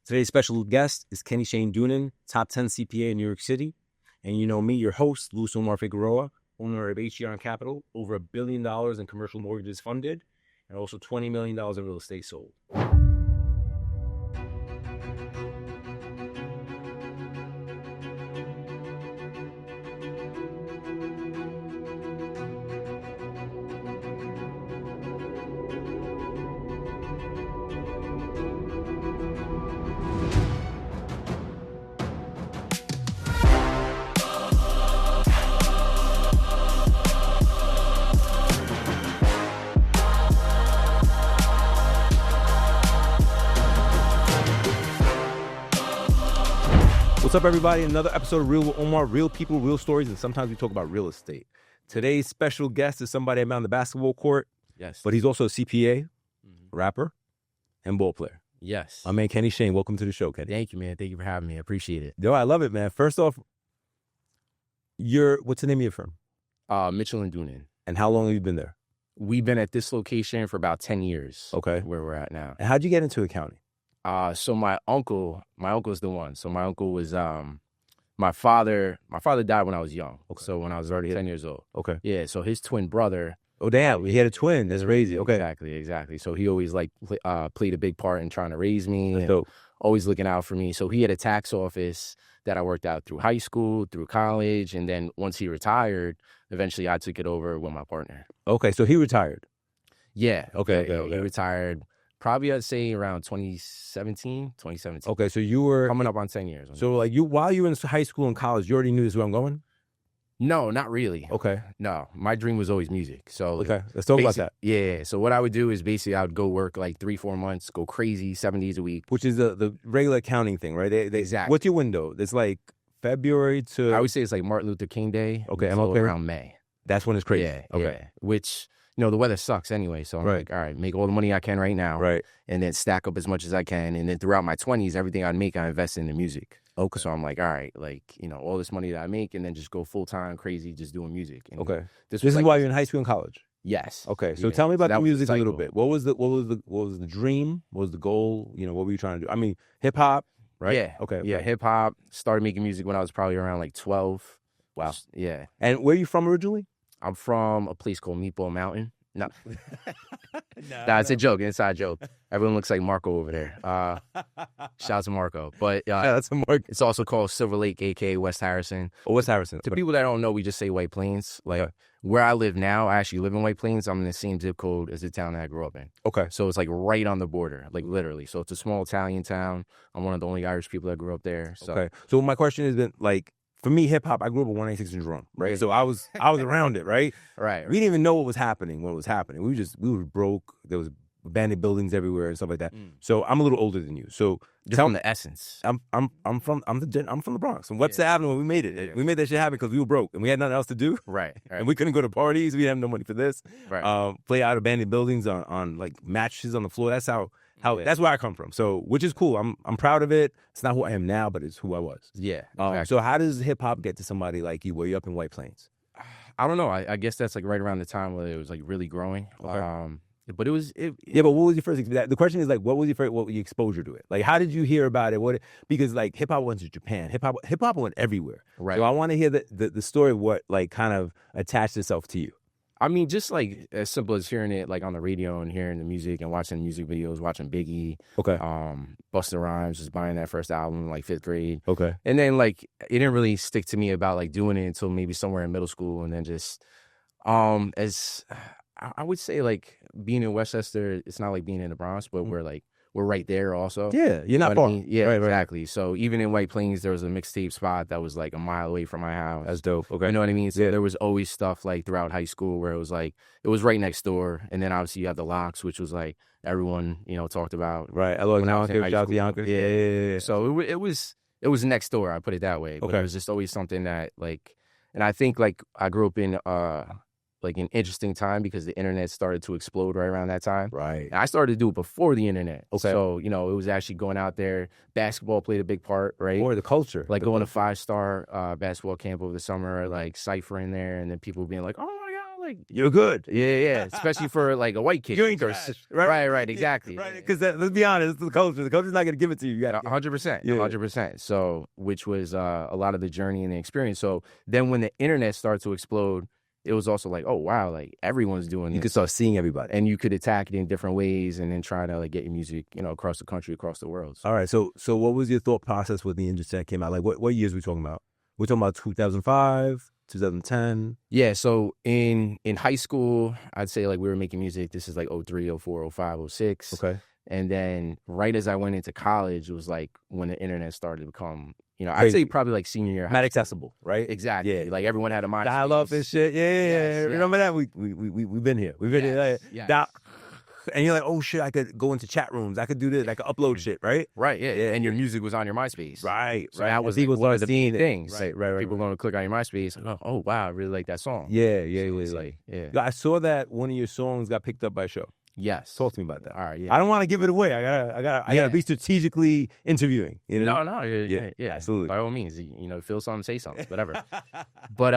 Today's special guest is Kennyshane Doonan, top 10 CPA in New York City. And you know me, your host, Omar, owner of HER Capital, over $1 billion in commercial mortgages funded, and also $20 million in real estate sold. What's up, everybody? Another episode of Real with Omar, real people, real stories, and sometimes we talk about real estate. Today's special guest is somebody I met on the basketball court. Yes. But he's also a CPA, rapper, and ball player. Yes. My man, Kennyshane. Welcome to the show, Kenny. Thank you, man. Thank you for having me. I appreciate it. Yo, I love it, man. First off, what's the name of your firm? Mitchell and Doonan. And how long have you been there? We've been at this location for about 10 years. Okay. Where we're at now. And how'd you get into accounting? So my uncle's the one. So my uncle was, my father died when I was young. Okay. So when I was already 10 years old. Okay. Yeah. So his twin brother. Oh, damn. He had a twin. That's crazy. Okay. Exactly. So he always played a big part in trying to raise me. That's dope. Always looking out for me. So he had a tax office that I worked out through high school, through college. And then once he retired, eventually I took it over with my partner. Okay. So he retired. Yeah. Okay. He retired probably, I'd say, around 2017. Okay. So you were coming up on 10 years. So while you were in high school and college, you already knew this is where I'm going? No, not really. Okay. No, my dream was always music. So okay, let's talk about that. Yeah. So what I would do is basically I would go work like 3-4 months, go crazy 7 days a week. Which is the regular accounting thing, right? Exactly. What's your window? It's like February to... I would say it's like Martin Luther King Day. Okay. So around May. That's when it's crazy. Yeah. Okay. Yeah. Which... the weather sucks anyway, so I'm like, all right, make all the money I can right now, right, and then stack up as much as I can, and then throughout my 20s, everything I make, I invest in the music. Okay. So I'm like, all right, all this money that I make, and then just go full-time crazy just doing music. And okay. This is why you're in high school and college? Yes. Okay, so tell me about the music a little bit. What was the dream? What was the goal? What were you trying to do? I mean, hip-hop, right? Yeah. Okay. Yeah, hip-hop. Started making music when I was probably around like 12. Wow. Yeah. And where are you from originally? I'm from a place called Meatball Mountain. No. Nah, it's a joke, inside joke. Everyone looks like Marco over there. Shout out to Marco. But yeah, that's a Marco. It's also called Silver Lake, a.k.a. West Harrison. Oh, West Harrison. To people that don't know, we just say White Plains. Like, where I live now, I actually live in White Plains. I'm in the same zip code as the town that I grew up in. Okay. So it's like right on the border, like literally. So it's a small Italian town. I'm one of the only Irish people that grew up there. So. Okay. So my question has been, like, for me, hip-hop, I grew up with 196 in Jerome, right? So I was around it, right? Right. We didn't even know what was happening when it was happening. We were broke. There was abandoned buildings everywhere and stuff like that. So I'm a little older than you. So just from the essence. I'm from the Bronx. And Webster Avenue, we made it. Yeah. We made that shit happen because we were broke and we had nothing else to do. Right. And we couldn't go to parties. We didn't have no money for this. Right. Play out abandoned buildings on like mattresses on the floor. That's how that's where I come from. So, which is cool. I'm proud of it. It's not who I am now, but it's who I was. Yeah. Exactly. So how does hip hop get to somebody like you where you're up in White Plains? I don't know. I guess that's like right around the time where it was like really growing. Okay. But it was yeah. But what was your first? The question is like, what was your exposure to it? Like, how did you hear about it? Because like hip hop went to Japan. Hip hop went everywhere. Right. So I want to hear the story of what like kind of attached itself to you. I mean, just like as simple as hearing it like on the radio and hearing the music and watching music videos, watching Biggie, okay, Busta Rhymes, just buying that first album in like 5th grade, okay, and then like it didn't really stick to me about like doing it until maybe somewhere in middle school, and then just as I would say like being in Westchester, it's not like being in the Bronx, but we're right there also. Yeah, you're not far. I mean? Yeah, right, exactly. Right. So even in White Plains, there was a mixtape spot that was like a mile away from my house. That's dope. Okay. You know what I mean? So there was always stuff like throughout high school where it was right next door. And then obviously you have the Locks, which was like everyone, talked about. Right. Hello, shout out to Yonkers. Yeah. So it was next door, I put it that way. But okay. It was just always something that like, and I think like I grew up in like an interesting time because the internet started to explode right around that time. Right. And I started to do it before the internet. Okay. So, it was actually going out there. Basketball played a big part, right? Or the culture. Like going to 5-star basketball camp over the summer, like ciphering there, and then people being like, oh my God, like you're good. yeah. Especially for like a white kid. You ain't trash, right? Right, exactly. Right, because let's be honest, it's the culture. The culture's not gonna give it to you. You got 100%, Yeah. 100%. So, which was a lot of the journey and the experience. So then when the internet started to explode, it was also like, oh wow, like everyone's doing this. You could start seeing everybody, and you could attack it in different ways, and then try to like get your music, across the country, across the world. All right, so what was your thought process when the internet came out? Like, what years are we talking about? We're talking about 2005, 2010. Yeah, so in high school, I'd say like we were making music. This is like 03, 04, 05, 06. Okay. And then right as I went into college, it was like when the internet started to become, I'd Crazy. say probably like senior year. Not accessible, right? Exactly. Yeah. Like everyone had a MySpace. Dial up and shit. Yeah. Yes. Remember that? We've been here. We've been here. Yes. And you're like, oh shit, I could go into chat rooms. I could do this. I could upload shit, right? Right. Yeah. And your music was on your MySpace. Right. So that was like one of the big things. Right. People going to click on your MySpace. Like, oh wow, I really like that song. Yeah. So it's like, yeah. I saw that one of your songs got picked up by a show. Yes. Talk to me about that. All right. Yeah. I don't want to give it away. I gotta be strategically interviewing. You know? No. Yeah. Absolutely. By all means, feel something, say something, whatever. But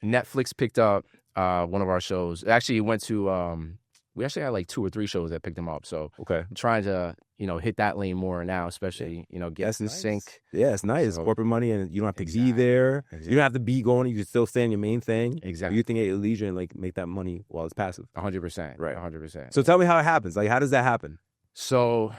Netflix picked up one of our shows. Actually, it went to we actually had like 2 or 3 shows that picked them up. So okay, I'm trying to hit that lane more now, especially get in sync. Yeah, it's nice. So, corporate money, and you don't have to be there. Exactly. You don't have to be going. You can still stay in your main thing. Exactly. You think at your leisure and like make that money while it's passive. 100%. Right. 100%. So tell me how it happens. Like, how does that happen? So,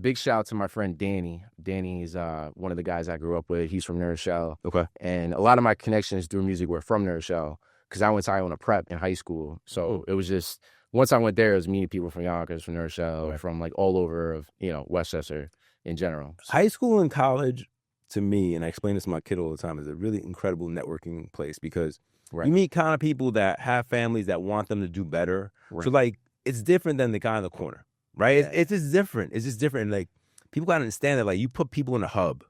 big shout out to my friend Danny. Danny is one of the guys I grew up with. He's from New Rochelle. Okay. And a lot of my connections through music were from New Rochelle because I went to Iona Prep in high school. So it was just, once I went there, it was meeting people from Yonkers, from New Rochelle, from like all over of, Westchester in general. So, high school and college, to me, and I explain this to my kid all the time, is a really incredible networking place because you meet kind of people that have families that want them to do better. Right. So like, it's different than the guy in the corner. Right? Yeah. It's just different. It's just different. Like, people gotta understand that, like, you put people in a hub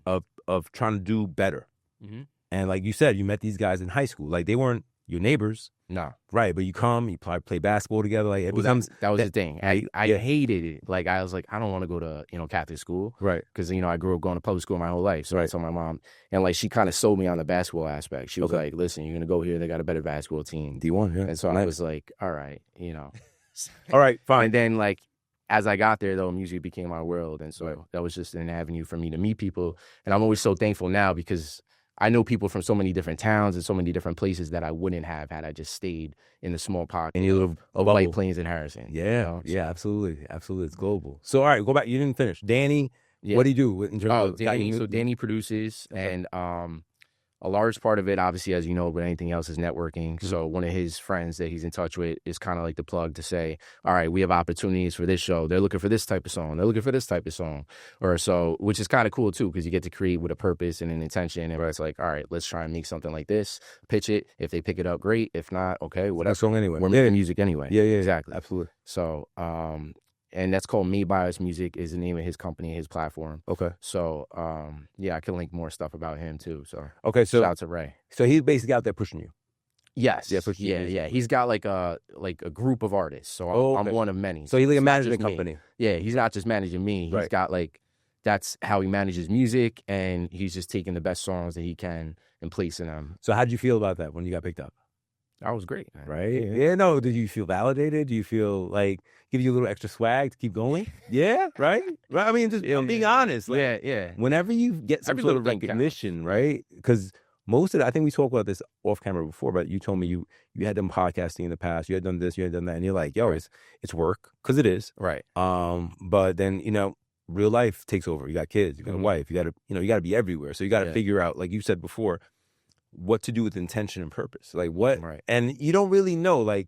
of trying to do better. Mm-hmm. And like you said, you met these guys in high school. Like, they weren't your neighbors. No. Right. But you probably play basketball together. Like, it becomes that was the thing. I hated it. Like, I was like, I don't want to go to, Catholic school. Right. Because, I grew up going to public school my whole life. So I told my mom, and like, she kind of sold me on the basketball aspect. She was like, listen, you're gonna go here, they got a better basketball team. D1, yeah. And so I was like, all right, all right, fine. And then like, as I got there, though, music became my world. And so that was just an avenue for me to meet people. And I'm always so thankful now because I know people from so many different towns and so many different places that I wouldn't have had I just stayed in the small pocket and you live of White Plains and Harrison. Yeah, yeah, absolutely. Absolutely. It's global. So, all right, go back. You didn't finish. Danny, what do you do in terms of Danny? So Danny produces, and a large part of it, obviously, as you know, but anything else is networking. Mm-hmm. So one of his friends that he's in touch with is kind of like the plug to say, all right, we have opportunities for this show. They're looking for this type of song. They're looking for this type of song. Or so, which is kind of cool, too, because you get to create with a purpose and an intention. And it's like, all right, let's try and make something like this, pitch it. If they pick it up, great. If not, okay, whatever. That song anyway. We're making music anyway. Yeah, exactly. Absolutely. So, and that's called Made by Us Music is the name of his company, his platform. Okay. So, I can link more stuff about him too. So, shout out to Ray. So he's basically out there pushing you. Yes. Yeah. He's got like a group of artists. So I'm one of many. So he's like a management company. Yeah. He's not just managing me. He's got that's how he manages music, and he's just taking the best songs that he can and placing them. So how'd you feel about that when you got picked up? That was great, man. Right? Yeah, no. Did you feel validated? Do you feel like give you a little extra swag to keep going? Yeah, right? I mean, just I'm being honest. Like, yeah. Whenever you get some sort of recognition, right? Because most of it, I think we talked about this off camera before, but you told me you had done podcasting in the past, you had done this, you had done that, and you're like, yo, it's work, because it is. Right. But then, real life takes over. You got kids, you got a wife, you gotta be everywhere. So you gotta figure out, like you said before, what to do with intention and purpose. Like what, and you don't really know, like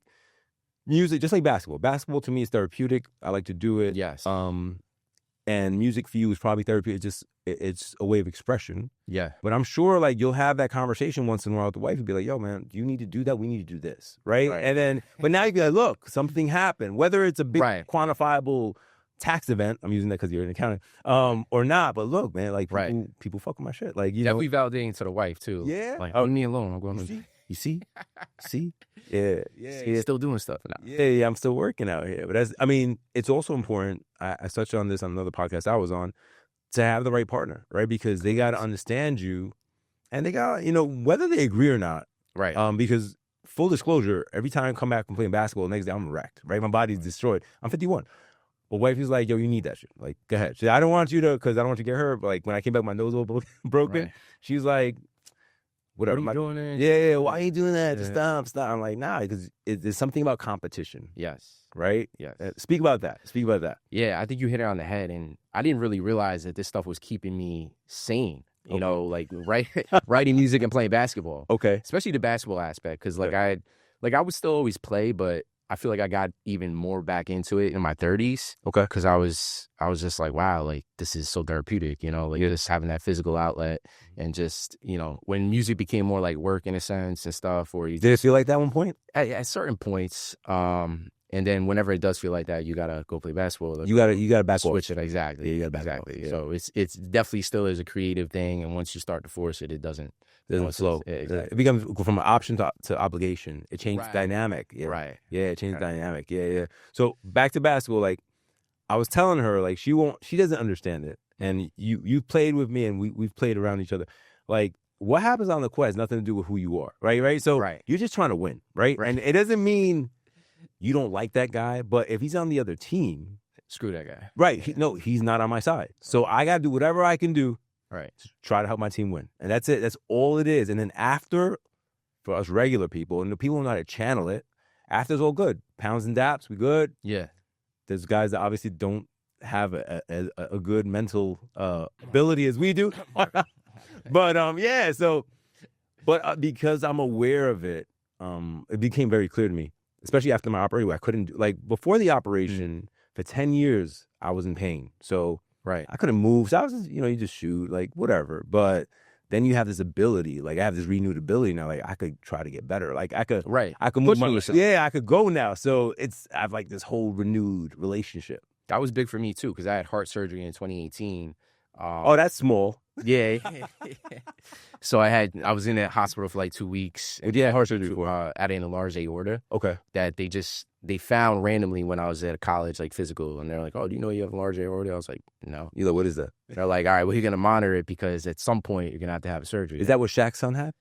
music, just like basketball. Basketball to me is therapeutic. I like to do it. Yes. And music for you is probably therapeutic. It's a way of expression. Yeah. But I'm sure like you'll have that conversation once in a while with the wife and be like, yo, man, you need to do that. We need to do this. Right. And then, but now you be like, look, something happened, whether it's a big quantifiable tax event, I'm using that because you're an accountant, or not. But look, man, like people fuck with my shit. Like, you know, definitely validating to the wife too. Yeah, like leave me alone. I'm going. You see, yeah. Still doing stuff now. Yeah. I'm still working out here. But it's also important. I touched on this on another podcast I was on, to have the right partner, right? Because they got to understand you, and they got whether they agree or not, right? Because full disclosure, every time I come back from playing basketball, the next day I'm wrecked, right? My body's destroyed. I'm 51. But wife is like, yo, you need that shit. Like, go ahead. She said, I don't want you to, because I don't want you to get hurt. But like, when I came back, my nose was broken. Right. She's like, whatever. What are you doing there? Yeah, why are you doing that? Just stop. I'm like, nah, because there's something about competition. Yes. Right? Yes. Speak about that. Yeah, I think you hit it on the head. And I didn't really realize that this stuff was keeping me sane. You know, like writing music and playing basketball. Okay. Especially the basketball aspect. Because I would still always play, but I feel like I got even more back into it in my 30s. Okay. Because I was just like, wow, like this is so therapeutic, you know, like just having that physical outlet and just, you know, when music became more like work in a sense and stuff. Or you did it feel like that at one point? At certain points. And then whenever it does feel like that, you gotta go play basketball. You gotta back switch it. Exactly. Yeah, you gotta back off. Yeah. So it's definitely still is a creative thing, and once you start to force it, it doesn't flow. Exactly. It becomes from an option to obligation. It changes dynamic. Yeah. Right. Yeah, it changes dynamic. Yeah. So back to basketball, like I was telling her, like she doesn't understand it. And you played with me and we've played around each other. Like what happens on the court has nothing to do with who you are. Right? So you're just trying to win, right? And it doesn't mean you don't like that guy, but if he's on the other team, screw that guy. Right. He's not on my side. So I got to do whatever I can do to try to help my team win. And that's it. That's all it is. And then after, for us regular people, and the people who know how to channel it, after it's all good. Pounds and daps, we good. Yeah. There's guys that obviously don't have a good mental ability as we do. But, yeah, so, but because I'm aware of it, it became very clear to me. Especially after my operation, I couldn't do, like, before the operation, for 10 years, I was in pain. So I couldn't move. So I was just, you just shoot, like, whatever. But then you have this ability, like, I have this renewed ability now. Like, I could try to get better. Like, I could move I could go now. So I have, like, this whole renewed relationship. That was big for me, too, because I had heart surgery in 2018. Oh, that's small. Yeah. So I was in that hospital for like 2 weeks. Yeah, heart surgery. Adding a large aorta. Okay. That they found randomly when I was at a college, like physical. And they're like, oh, do you know you have a large aorta? I was like, no. You're like, what is that? They're like, all right, well, you're going to monitor it because at some point you're going to have a surgery. Is that what Shaq's son had?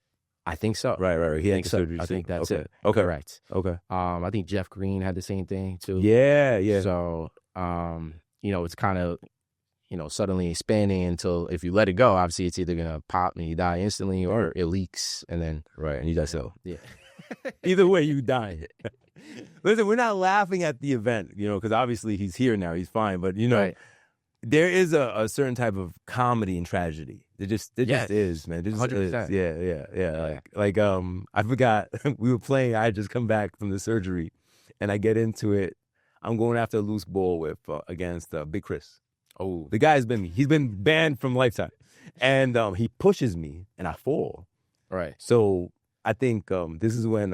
I think so. Right. He had surgery. I think that's it. Okay. Correct. Okay. I think Jeff Green had the same thing too. Yeah. So, it's kind of, suddenly expanding until if you let it go, obviously it's either going to pop and you die instantly or it leaks and then. Right. And you die so. Yeah. Either way, you die. Listen, we're not laughing at the event, because obviously he's here now. He's fine. But, there is a certain type of comedy and tragedy. There just is, man. There just 100%. is. Yeah. Like, I forgot. We were playing. I had just come back from the surgery. And I get into it. I'm going after a loose ball against Big Chris. Oh, the guy's he's been banned from Lifetime. And he pushes me and I fall. Right. So I think this is when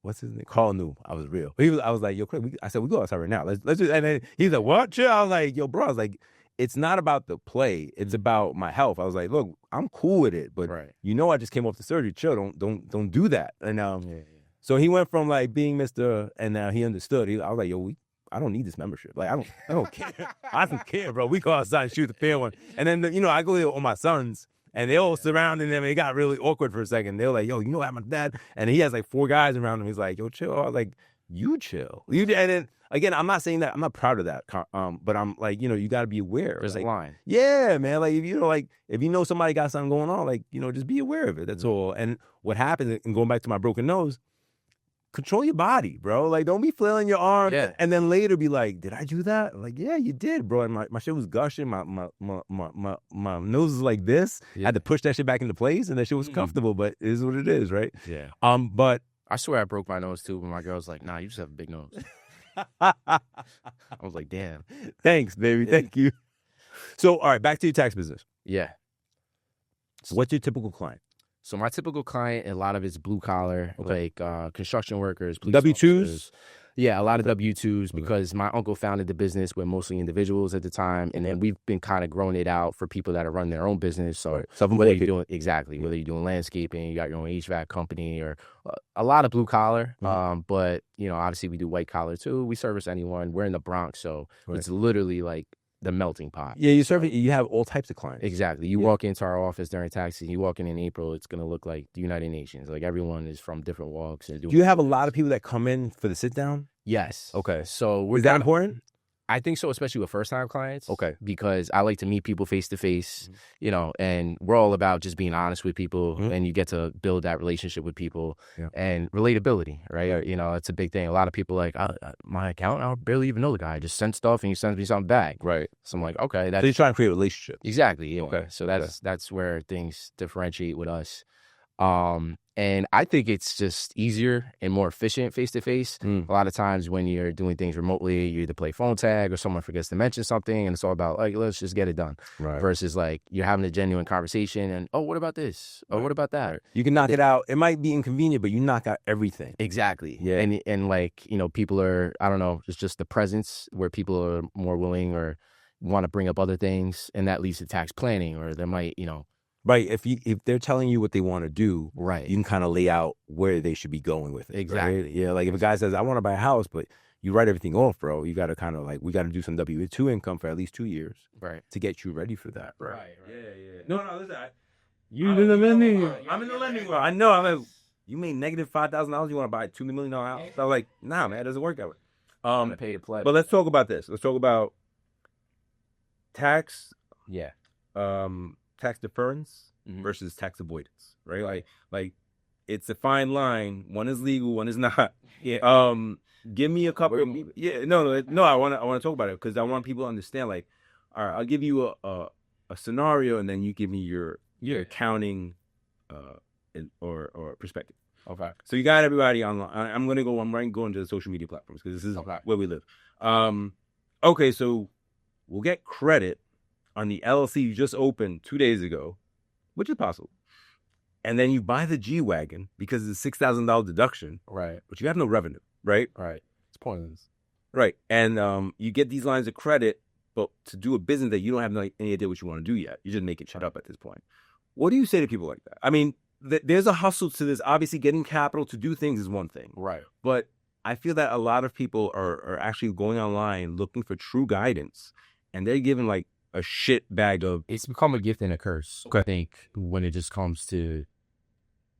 what's his name? Carl knew I was real. I was like, yo, Chris, I said, we go outside right now. Let's just, and then he's like, what? Chill. I was like, yo, bro, I was like, it's not about the play. It's about my health. I was like, look, I'm cool with it, but I just came off the surgery. Chill. Don't do that. And so he went from like being Mr. and now he understood. I was like, yo, I don't need this membership. Like, I don't care. I don't care, bro. We go outside and shoot the fair one. And then, I go there with my sons, and they all surrounding them. It got really awkward for a second. They were like, yo, I'm my dad. And he has like 4 guys around him. He's like, yo, chill. I was like, you chill. And then, again, I'm not saying that. I'm not proud of that. But I'm like, you got to be aware. There's like, a line. Yeah, man. Like, if you know somebody got something going on, like, just be aware of it. That's all. And what happens, and going back to my broken nose, control your body, bro. Like, don't be flailing your arm and then later be like, did I do that? Like, yeah, you did, bro. And my shit was gushing. My nose is like this. I had to push that shit back into place, and that shit was comfortable, but it is what it is, right? Yeah. But I swear I broke my nose too, but my girl's like, nah, you just have a big nose. I was like, damn. Thanks, baby. Thank you. So, all right, back to your tax business. Yeah. So what's your typical client? So my typical client, a lot of it's blue collar, like construction workers, police W-2s? officers. Yeah, a lot of W-2s because my uncle founded the business with mostly individuals at the time, and then we've been kind of growing it out for people that are running their own business. So whether you're doing landscaping, you got your own HVAC company, or a lot of blue collar. But obviously we do white collar too. We service anyone. We're in the Bronx, so it's literally like the melting pot. Yeah, you have all types of clients. Exactly. You walk into our office during tax season, you walk in April, it's going to look like the United Nations. Like everyone is from different walks. And Do you have a lot of people that come in for the sit down? Yes. Okay. So Is that important? I think so, especially with first-time clients. Okay. Because I like to meet people face-to-face, and we're all about just being honest with people, and you get to build that relationship with people and relatability, right? It's a big thing. A lot of people like, my accountant, I barely even know the guy. I just send stuff, and he sends me something back. Right. So I'm like, okay. So you're trying to create a relationship. Exactly. Yeah. Okay. So that's where things differentiate with us. And I think it's just easier and more efficient face-to-face. A lot of times when you're doing things remotely, you either play phone tag or someone forgets to mention something, and it's all about, like, let's just get it done. Right. Versus, like, you're having a genuine conversation and, oh, what about this? Oh, what about that? You can knock it out. It might be inconvenient, but you knock out everything. Exactly. Yeah. And like, people are, I don't know, it's just the presence where people are more willing or want to bring up other things, and that leads to tax planning, or they might, Right. If they're telling you what they want to do, right, you can kind of lay out where they should be going with it. Exactly. Right? Yeah. Like if a guy says, I want to buy a house, but you write everything off, bro, you got to kind of like, we got to do some W-2 income for at least 2 years. Right. To get you ready for that. Right. Yeah. No, listen. I'm in the lending world. I'm in the lending world. I know. I'm like, you made negative $5,000. You want to buy a $2 million house? I was like, nah, man, it doesn't work that way. Pay to play. But let's talk about this. Let's talk about tax. Yeah. Tax deference versus tax avoidance, right? Like it's a fine line. One is legal, one is not. Yeah. Give me a couple. No. I want to talk about it because I want people to understand. Like, all right, I'll give you a scenario, and then you give me your accounting, or perspective. Okay. So you got everybody online. I'm going to go into the social media platforms because this is where we live. Okay, so we'll get credit on the LLC you just opened 2 days ago, which is possible. And then you buy the G-Wagon because it's a $6,000 deduction. Right. But you have no revenue, right? Right. It's pointless. Right. And you get these lines of credit, but to do a business that you don't have any idea what you want to do yet. You just make it shut up at this point. What do you say to people like that? I mean, there's a hustle to this. Obviously, getting capital to do things is one thing. Right. But I feel that a lot of people are actually going online looking for true guidance, and they're given like a shit bag of. It's become a gift and a curse. Okay. I think when it just comes to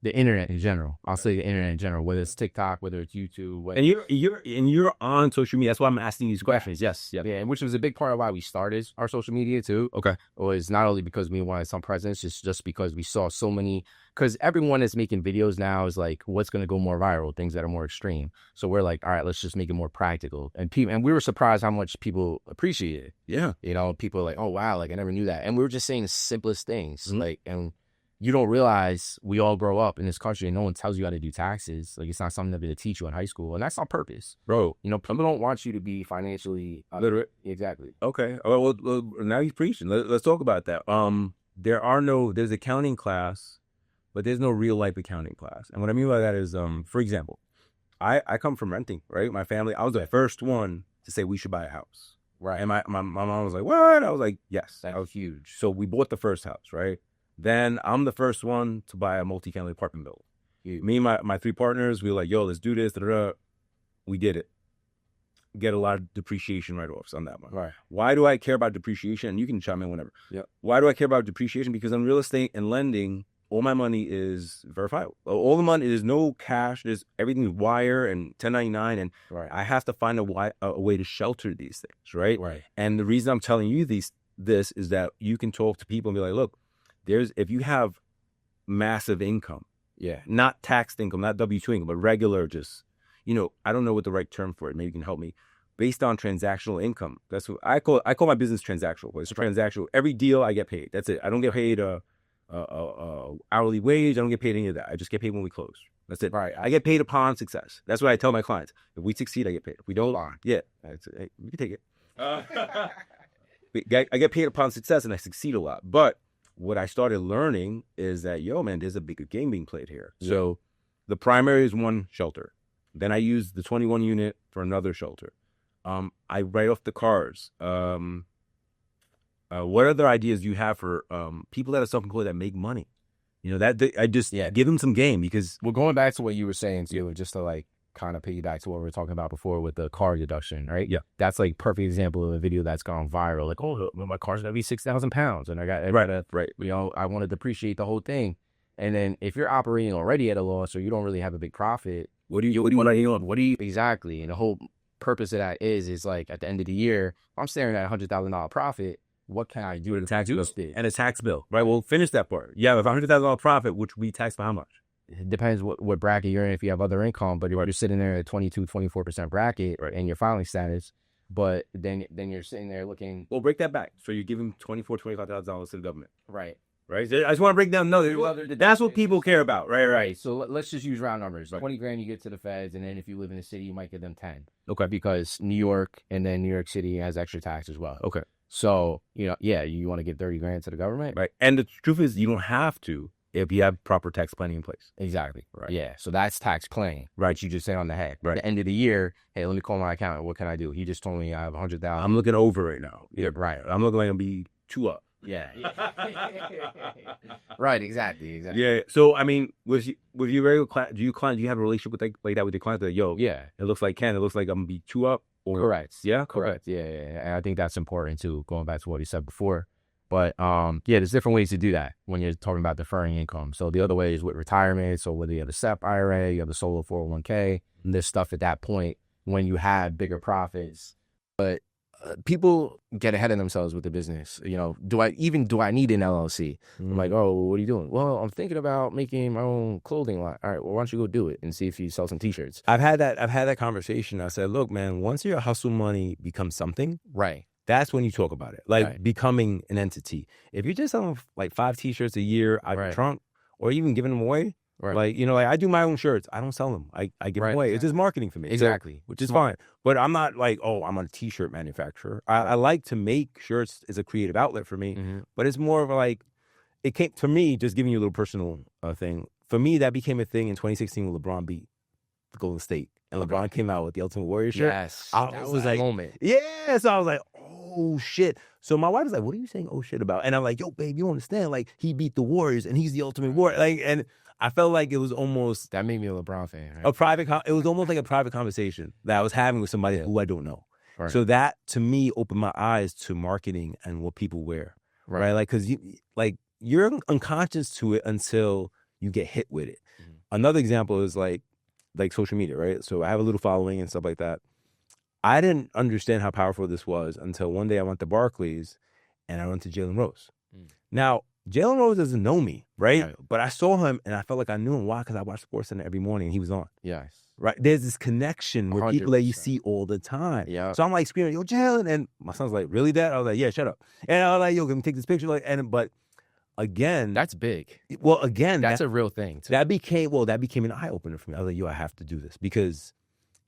the internet in general, I'll say the internet in general, whether it's TikTok, whether it's YouTube, and you're on social media. That's why I'm asking these questions. Yes, yeah, and which was a big part of why we started our social media too. Okay, was not only because we wanted some presence, just because we saw so many. Because everyone is making videos now is like, what's going to go more viral? Things that are more extreme. So we're like, all right, let's just make it more practical. And we were surprised how much people appreciate it. Yeah, people are like, oh wow, like I never knew that. And we were just saying the simplest things, and you don't realize we all grow up in this country and no one tells you how to do taxes. Like, it's not something that they teach you in high school, and that's on purpose, bro. People don't want you to be financially literate. Exactly. Okay. Well, now he's preaching. Let's talk about that. There's accounting class, but there's no real life accounting class. And what I mean by that is, for example, I come from renting, right? My family, I was the first one to say we should buy a house, right? And my mom was like, what? I was like, yes. That was huge. So we bought the first house, right? Then I'm the first one to buy a multifamily apartment building. Yeah. Me and my three partners, we were like, yo, let's do this. We did it. Get a lot of depreciation write-offs on that one. Right. Why do I care about depreciation? And you can chime in whenever. Yeah. Why do I care about depreciation? Because in real estate and lending, all my money is verifiable. All the money, there's no cash. There's everything's wire and 1099. And I have to find a way to shelter these things, right? Right. And the reason I'm telling you this is that you can talk to people and be like, look, if you have massive income, not taxed income, not W-2 income, but regular, just, I don't know what the right term for it. Maybe you can help me. Based on transactional income. That's what I call my business transactional. It's transactional. Every deal I get paid. That's it. I don't get paid a hourly wage. I don't get paid any of that. I just get paid when we close. That's it. Right. I get paid upon success. That's what I tell my clients. If we succeed, I get paid. If we don't, hey, we can take it. I get paid upon success, and I succeed a lot. But what I started learning is that, there's a bigger game being played here. Yeah. So the primary is one shelter. Then I use the 21 unit for another shelter. I write off the cars. What other ideas do you have for people that are self-employed that make money? I just give them some game because... Well, going back to what you were saying, too, just to kind of piggyback to what we were talking about before with the car deduction, right? Yeah. That's like perfect example of a video that's gone viral. Like, oh, my car's gonna be 6,000 pounds, and I gotta, you know, I want to depreciate the whole thing. And then if you're operating already at a loss or you don't really have a big profit, What do you want? exactly? And the whole purpose of that is like at the end of the year, if I'm staring at $100,000 profit, what can I do to tax bill it? and a tax bill, right? We'll finish that part. You have a $100,000 profit, which we tax by how much? It depends what bracket you're in, if you have other income, but you're sitting there at 22, 24% bracket in your filing status. But then you're sitting there looking. Well, break that back. So you're giving $25,000 to the government. Right. Right. I just want to break down. No, that's what people care about. Right. So let's just use round numbers. Right. 20 grand you get to the feds, and then if you live in the city, you might get them 10. Okay. Because New York and then New York City has extra tax as well. Okay. So, you know, yeah, you want to give 30 grand to the government. Right. And the truth is, you don't have to if you have proper tax planning in place. Exactly. Right. Yeah. So that's tax planning. Right. You just say on the head. Right. At the end of the year, hey, let me call my accountant. What can I do? He just told me I have 100,000. I'm looking over right now. Yeah. Right. I'm looking like I'm be 2 up. Yeah. Right. Exactly. Yeah. So I mean, with your regular client, do you have a relationship with like that with your client? That yo, yeah, it looks like Ken. It looks like I'm gonna be 2 up. Or, correct. Yeah. Correct. Yeah. And I think that's important too. Going back to what he said before. But yeah, there's different ways to do that when you're talking about deferring income. So the other way is with retirement. So whether you have the SEP IRA, you have the solo 401k, and this stuff at that point when you have bigger profits. But people get ahead of themselves with the business. You know, do I need an LLC? I'm like, oh, what are you doing? Well, I'm thinking about making my own clothing line. All right, well, why don't you go do it and see if you sell some T-shirts? I've had that conversation. I said, look, man, once your hustle money becomes something, right, that's when you talk about it, like becoming an entity. If you're just selling like 5 T-shirts a year out of your trunk, or even giving them away, like, you know, like I do my own shirts. I don't sell them. I give them away. It's just marketing for me. Exactly. So, which is fine. But I'm not like, oh, I'm a T-shirt manufacturer. I like to make shirts as a creative outlet for me. Mm-hmm. But it's more of like, it came to me, just giving you a little personal thing. For me, that became a thing in 2016 when LeBron beat the Golden State. And LeBron came out with the Ultimate Warrior shirt. Yes. That was like, moment. Yeah. So I was like, oh, shit. So my wife was like, what are you saying oh, shit about? And I'm like, yo, babe, you don't understand. Like, he beat the Warriors and he's the Ultimate Warrior. Like, and I felt like it was almost... That made me a LeBron fan. Right? It was almost like a private conversation that I was having with somebody who I don't know. Right. So that, to me, opened my eyes to marketing and what people wear. Right? Like, because you're unconscious to it until you get hit with it. Mm-hmm. Another example is like social media, right? So I have a little following and stuff like that. I didn't understand how powerful this was until one day I went to Barclays and I went to Jalen Rose. Mm. Now, Jalen Rose doesn't know me, right? But I saw him and I felt like I knew him. Why? Because I watched SportsCenter every morning and he was on. Yes. Right? There's this connection with 100%. People that you see all the time. Yeah. So I'm like screaming, yo, Jalen. And my son's like, really, Dad? I was like, yeah, shut up. And I was like, yo, can we take this picture? But again. That's big. Well, again. That's a real thing. Too. That became an eye opener for me. I was like, yo, I have to do this. Because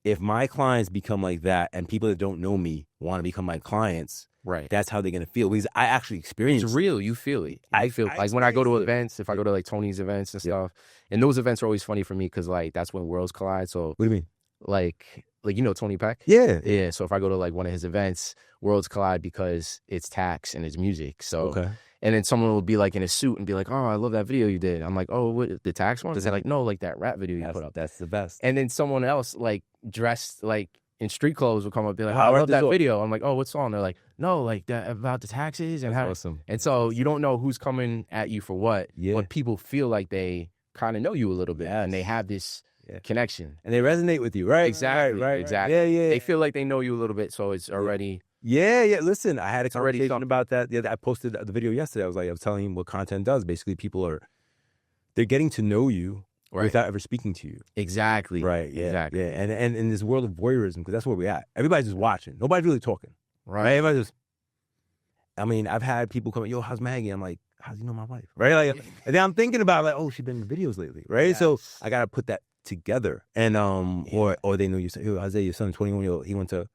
if my clients become like that and people that don't know me want to become my clients, right, that's how they're going to feel. Because I actually experienced it. It's real. You feel it. I feel like when I go to events, if I go to like Tony's events and stuff, and those events are always funny for me because like that's when worlds collide. So what do you mean? Like you know Tony Peck? Yeah. Yeah. So if I go to like one of his events, worlds collide because it's tax and it's music. So okay. And then someone will be like in a suit and be like, oh, I love that video you did. I'm like, oh, what, the tax one? They're like, no, like that rap video you put up. That's the best. And then someone else like dressed like in street clothes will come up and be like, oh, I love that video. I'm like, oh, what song? They're like, no, like that about the taxes and how. Awesome. And so you don't know who's coming at you for what. Yeah. But people feel like they kind of know you a little bit and they have this connection. And they resonate with you, right? Exactly. Right. Exactly. Yeah. They feel like they know you a little bit, so it's already. Yeah. Listen, I had a conversation about that. Yeah, I posted the video yesterday. I was telling you what content does. Basically, they're getting to know you without ever speaking to you. Exactly. Right. Yeah. Exactly. Yeah. And in this world of voyeurism, because that's where we're at. Everybody's just watching. Nobody's really talking. Right. Everybody's just. I mean, I've had people come, yo, how's Maggie? I'm like, how's you know my wife? Right. Like, and then I'm thinking about like, oh, she's been in videos lately, right? Yes. So I gotta put that together, and or they know you. Yo, Isaiah, your son, 21-year-old, he went to.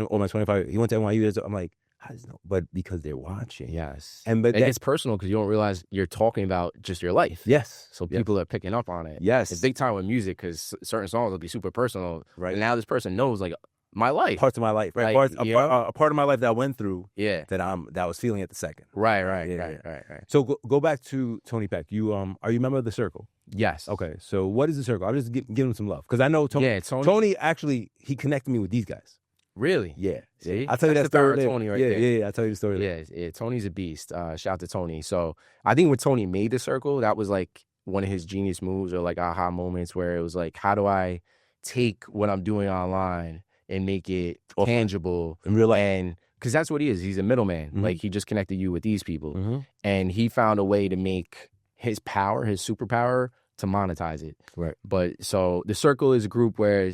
Or my 25, he went to NYU. I'm like, how does he know? But because they're watching. Yes. And it's personal because you don't realize you're talking about just your life. Yes. So people are picking up on it. Yes. It's big time with music because certain songs will be super personal. Right. And now this person knows like my life. Parts of my life. Right. Like, a part of my life that I went through. Yeah. That I was feeling at the second. Right. So go back to Tony Peck. You are you a member of the Circle? Yes. Okay, so what is the circle? I'll just give him some love because I know Tony. Yeah, Tony. Tony actually he connected me with these guys. Really? Yeah. See? I'll tell you that That's the power story. of Tony right yeah, there. yeah, I'll tell you the story. Yeah, Tony's a beast. Shout out to Tony. So I think when Tony made the circle, that was like one of his genius moves or like aha moments where it was like, how do I take what I'm doing online and make it tangible in real life? And because that's what he is. He's a middleman. Mm-hmm. Like he just connected you with these people. Mm-hmm. And he found a way to make his power, his superpower, to monetize it. Right. But so the circle is a group where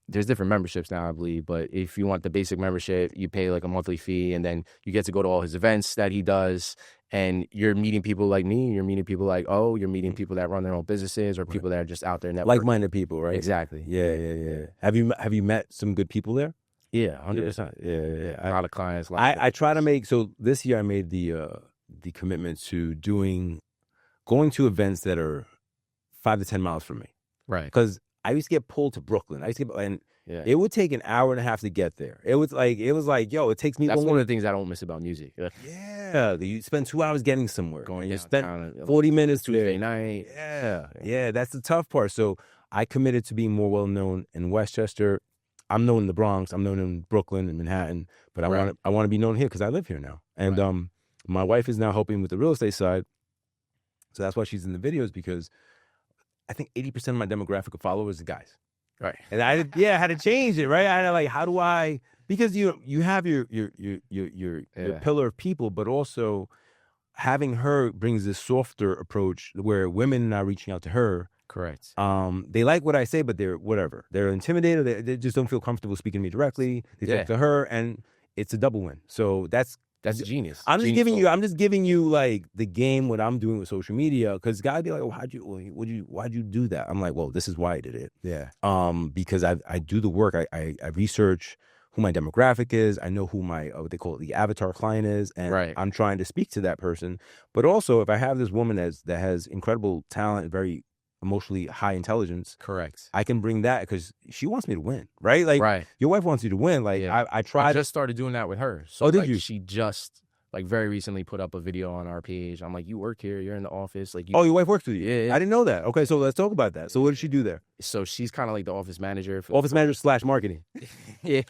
there's different memberships now, I believe. But if you want the basic membership, you pay like a monthly fee, and then you get to go to all his events that he does. And you're meeting people like me. You're meeting people like you're meeting people that run their own businesses or people that are just out there networking. Like-minded people, right? Exactly. Yeah. Have you met some good people there? Yeah, 100%. Yeah. A lot of clients. I try to make this year. I made the commitment to going to events that are 5 to 10 miles from me. Right. Because I used to get pulled to Brooklyn. It would take an hour and a half to get there. It was like, yo, it takes me. That's one of the things I don't miss about music. Yeah, you spend 2 hours getting somewhere. You spend 40 minutes Tuesday night. Yeah, that's the tough part. So I committed to being more well known in Westchester. I'm known in the Bronx. I'm known in Brooklyn and Manhattan. But I want to be known here because I live here now. And my wife is now helping with the real estate side. So that's why she's in the videos, because I think 80% of my demographic of followers are guys. Right. And I had to change it, right? I had to, like, how do I, because you have your pillar of people, but also having her brings this softer approach where women are now reaching out to her. Correct. They like what I say, but they're intimidated. They just don't feel comfortable speaking to me directly. They talk to her, and it's a double win. So that's genius. I'm just giving you like the game, what I'm doing with social media, because guys be like, oh, why'd you do that? I'm like, well, this is why I did it. Yeah. Because I do the work. I research who my demographic is. I know who my what they call it, the avatar client is, and I'm trying to speak to that person. But also, if I have this woman that has incredible talent, very emotionally high intelligence, correct, I can bring that because she wants me to win, right? Like, your wife wants you to win. Like, I tried. I just started doing that with her. So, did you? She just very recently put up a video on our page. I'm like, you work here, you're in the office, like. Your wife works with you? Yeah. I didn't know that. Okay, so let's talk about that. So what did she do there? So she's kind of like the office manager. / marketing. Yeah.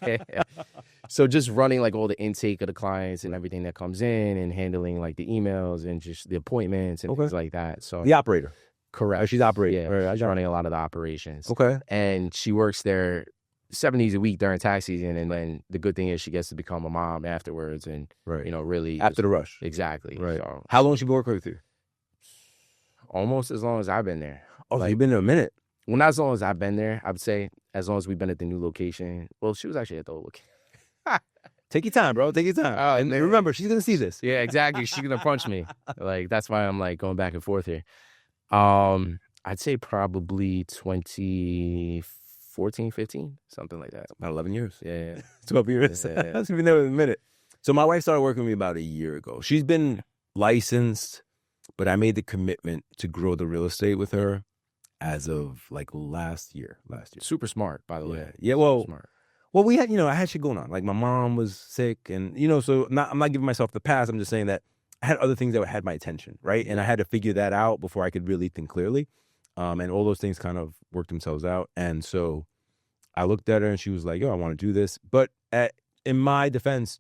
So just running like all the intake of the clients and everything that comes in, and handling like the emails and just the appointments and things like that. So the operator. Correct. Oh, she's operating. Yeah, she's running a lot of the operations. Okay. And she works there 7 days a week during tax season, and then the good thing is she gets to become a mom afterwards, and really after the rush. Exactly. Right. So, how long she been working with you? Almost as long as I've been there. Oh, so you've been there a minute. Well, not as long as I've been there. I would say as long as we've been at the new location. Well, she was actually at the old location. Take your time, bro. Take your time. And remember, she's gonna see this. Yeah, exactly. She's gonna punch me. Like, that's why I'm like going back and forth here. I'd say probably 2014, 15, something like that. About 11 years. Yeah. 12 years. That's been there in a minute. So my wife started working with me about a year ago. She's been licensed, but I made the commitment to grow the real estate with her as of like last year. Super smart, by the way. Yeah. Well, we had, I had shit going on. Like, my mom was sick, and so I'm not giving myself the pass. I'm just saying that I had other things that had my attention, right? And I had to figure that out before I could really think clearly. And all those things kind of worked themselves out. And so I looked at her, and she was like, yo, I want to do this. But in my defense,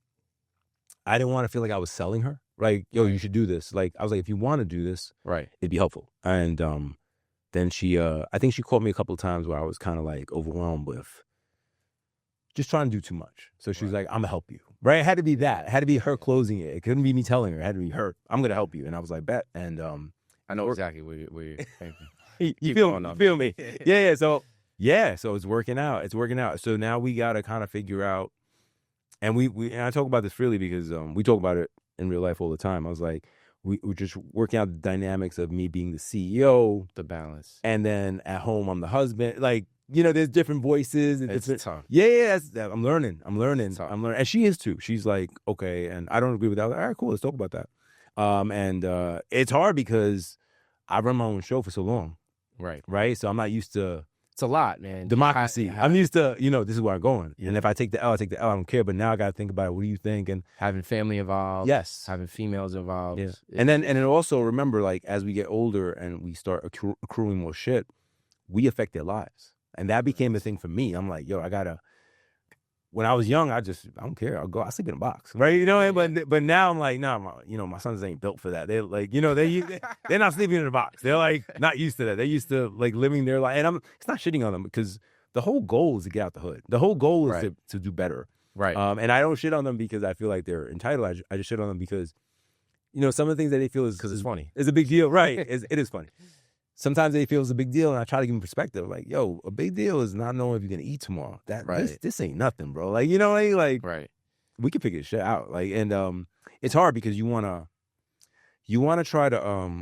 I didn't want to feel like I was selling her. Like, yo, you should do this. Like, I was like, if you want to do this, it'd be helpful. And then she, I think she called me a couple of times where I was kind of like overwhelmed with just trying to do too much. So she was like, I'm going to help you. Right? It had to be that. It had to be her closing it. It couldn't be me telling her. It had to be her. I'm going to help you. And I was like, bet. And I know exactly where you feel me? Yeah. So it's working out. It's working out. So now we got to kind of figure out, and and I talk about this freely because we talk about it in real life all the time. I was like, we're just working out the dynamics of me being the CEO. The balance. And then at home, I'm the husband. Like, there's different voices. And it's tough. Yeah, I'm learning. And she is too. She's like, okay, and I don't agree with that. I was like, all right, cool, let's talk about that. And it's hard because I run my own show for so long. Right. So I'm not used to It's a lot, man. Democracy. I'm used to, this is where I'm going. Yeah. And if I take the L, I take the L. I don't care. But now I got to think about it. What do you think? And Having family involved. yes. Having females involved. Yeah. And then also remember, like, as we get older and we start accruing more shit, we affect their lives. And that became a thing for me. I'm like, yo, when I was young, I don't care. I sleep in a box, right? But now I'm like, nah, my sons ain't built for that. They're like, they're not sleeping in a box. They're like not used to that. They're used to like living their life. And it's not shitting on them because the whole goal is to get out the hood. The whole goal is to do better. Right. And I don't shit on them because I feel like they're entitled. I just shit on them because, some of the things that they feel is because it's funny. It's a big deal, right? It is funny. Sometimes they feel it's a big deal, and I try to give them perspective. Like, yo, a big deal is not knowing if you're gonna eat tomorrow. This ain't nothing, bro. Like, right. We can figure shit out. Like, and it's hard because you wanna try to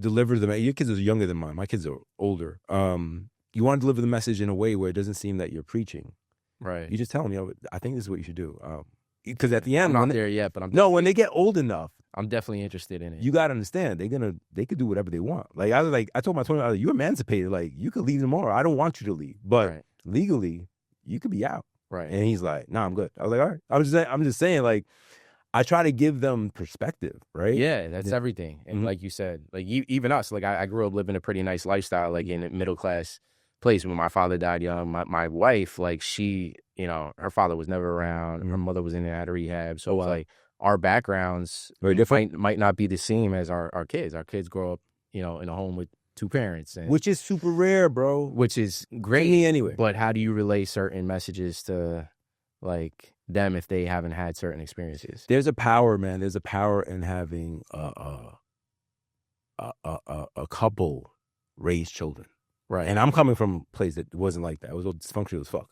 deliver the. Your kids are younger than mine. My kids are older. You want to deliver the message in a way where it doesn't seem that you're preaching. Right. You just tell them, I think this is what you should do. Because at the end, I'm not there yet, but when they get old enough. I'm definitely interested in it. You gotta understand, they could do whatever they want. Like I told my 20, you're emancipated. Like you could leave tomorrow. I don't want you to leave, but legally, you could be out. Right. And he's like, nah, I'm good. I was like, all right. I'm just saying, like, I try to give them perspective, right? Yeah, that's everything. And like you said, like even us, like I grew up living a pretty nice lifestyle, like in a middle class place. When my father died young, my wife, like she, her father was never around. Her mother was in and out of rehab. So like our backgrounds very different might not be the same as our kids. Our kids grow up, in a home with two parents, which is super rare, bro. Which is great anyway. But how do you relay certain messages to like them if they haven't had certain experiences? There's a power, man. There's a power in having a couple raise children, right? And I'm coming from a place that wasn't like that. It was all dysfunctional as fuck,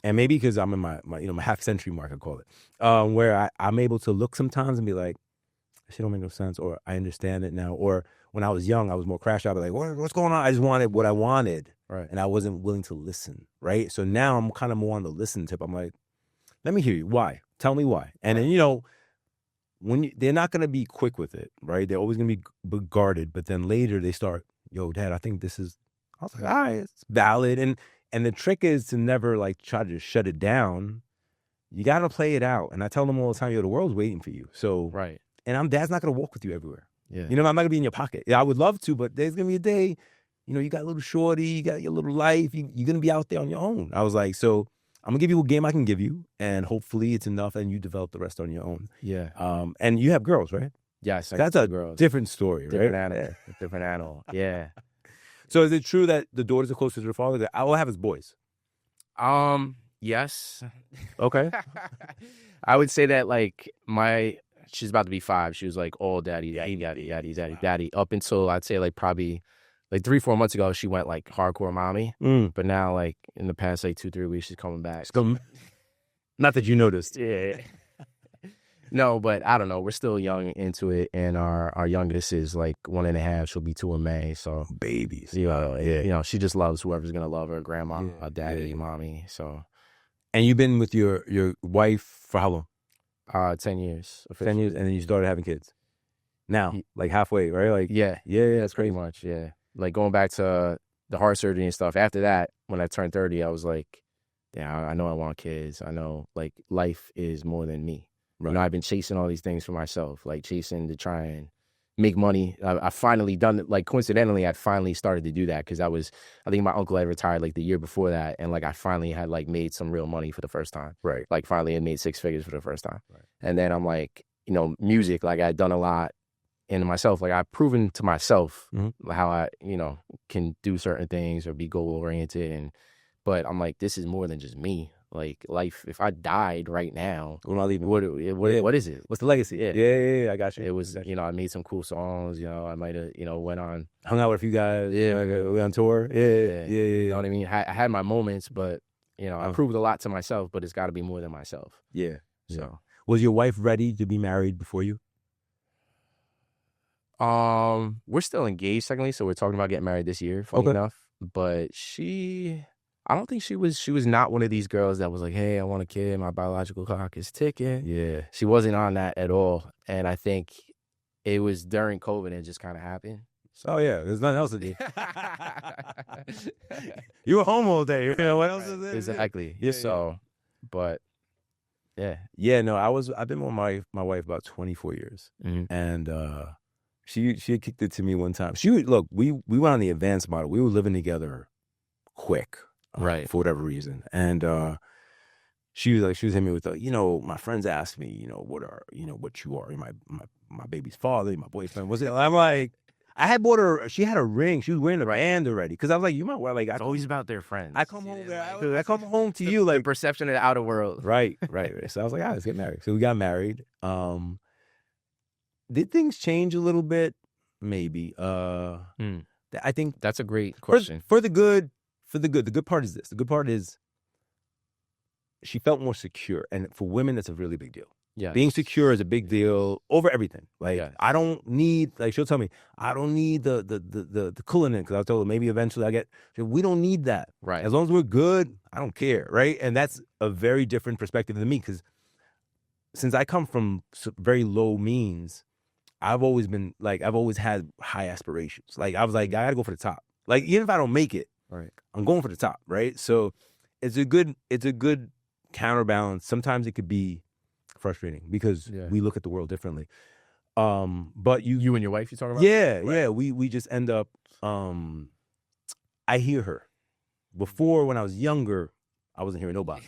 and maybe because I'm in my half century mark, I call it, where I'm able to look sometimes and be like, shit don't make no sense, or I understand it now. Or when I was young, I was more crash out, like, what's going on? I just wanted what I wanted, right? And I wasn't willing to listen, right? So now I'm kind of more on the listen tip. I'm like, let me hear you. Why? Tell me why. And then they're not gonna be quick with it, right? They're always gonna be guarded, but then later they start, yo, Dad, I think this is. I was like, all right, it's valid, and the trick is to never like try to shut it down. You got to play it out. And I tell them all the time, yo, the world's waiting for you. So, right. And Dad's not going to walk with you everywhere. Yeah. I'm not going to be in your pocket. Yeah, I would love to, but there's going to be a day, you got a little shorty, you got your little life. You're going to be out there on your own. I was like, so I'm going to give you a game I can give you. And hopefully it's enough and you develop the rest on your own. Yeah. And you have girls, right? Yes. That's a girls. Different story, different right? Animal. Different animal. Yeah. So is it true that the daughters are closer to their father? All I have is boys. Yes. Okay. I would say that like she's about to be 5. She was like all daddy. Up until I'd say like probably like 3-4 months ago, she went like hardcore mommy. But now like in the past like 2-3 weeks, she's coming back. Not that you noticed. Yeah. No, but I don't know. We're still young into it, and our youngest is like 1.5. She'll be 2 in May. So babies. She just loves whoever's gonna love her, grandma, daddy, mommy. So. And you've been with your wife for how long? 10 years. 10 years, and then you started having kids. Now, like halfway, right? Like yeah, that's crazy. Pretty much, yeah. Like going back to the heart surgery and stuff. After that, when I turned 30, I was like, yeah, I know I want kids. I know like life is more than me. Right. I've been chasing all these things for myself, like chasing to try and make money. I finally done it. Like coincidentally, I finally started to do that because I think my uncle had retired like the year before that, and like I finally had like made some real money for the first time. Right. Like finally had made 6 figures for the first time. Right. And then I'm like, music. Like I'd done a lot in myself. Like I've proven to myself how I can do certain things or be goal oriented, but I'm like, this is more than just me. Like life, if I died right now, we're not leaving. What is it? What's the legacy? Yeah, I got you. It was, I made some cool songs. I might have, went on, hung out with a few guys. Yeah, we on tour. Yeah. You know what I mean? I had my moments, but I proved a lot to myself. But it's got to be more than myself. Yeah. So, was your wife ready to be married before you? We're still engaged technically, so we're talking about getting married this year. Funny enough, but I don't think she was not one of these girls that was like, hey, I want a kid, my biological clock is ticking. Yeah. She wasn't on that at all. And I think it was during COVID it just kind of happened. So yeah, there's nothing else to do. You were home all day. You know what else is there? Exactly. Yeah, So, but yeah. Yeah, no, I've been with my wife about 24 years. And she had kicked it to me one time. We went on the advanced model. We were living together quick. Right. For whatever reason. And she was hitting me with my friends asked me, what you are. My baby's father, my boyfriend. I'm like, I had bought her, she had a ring. She was wearing the band already. Because I was like, you might wear like It's always about their friends. I come home there. I come home to you like the perception of the outer world. Right. So I was like, let's get married. So we got married. Did things change a little bit? Maybe. I think That's a great question. For the good. The good part is this. The good part is she felt more secure. And for women, that's a really big deal. Yeah. Being secure is a big deal over everything. Like, I don't need, like, she'll tell me, I don't need the coolant in, because I told her maybe eventually we don't need that. Right. As long as we're good, I don't care. Right. And that's a very different perspective than me, because since I come from very low means, I've always had high aspirations. Like, I was like, I got to go for the top. Like, even if I don't make it, right, I'm going for the top, right? So it's a good counterbalance. Sometimes it could be frustrating because we look at the world differently. But you and your wife, you talking about? Yeah, right. Yeah. We just end up. I hear her. Before, when I was younger, I wasn't hearing nobody.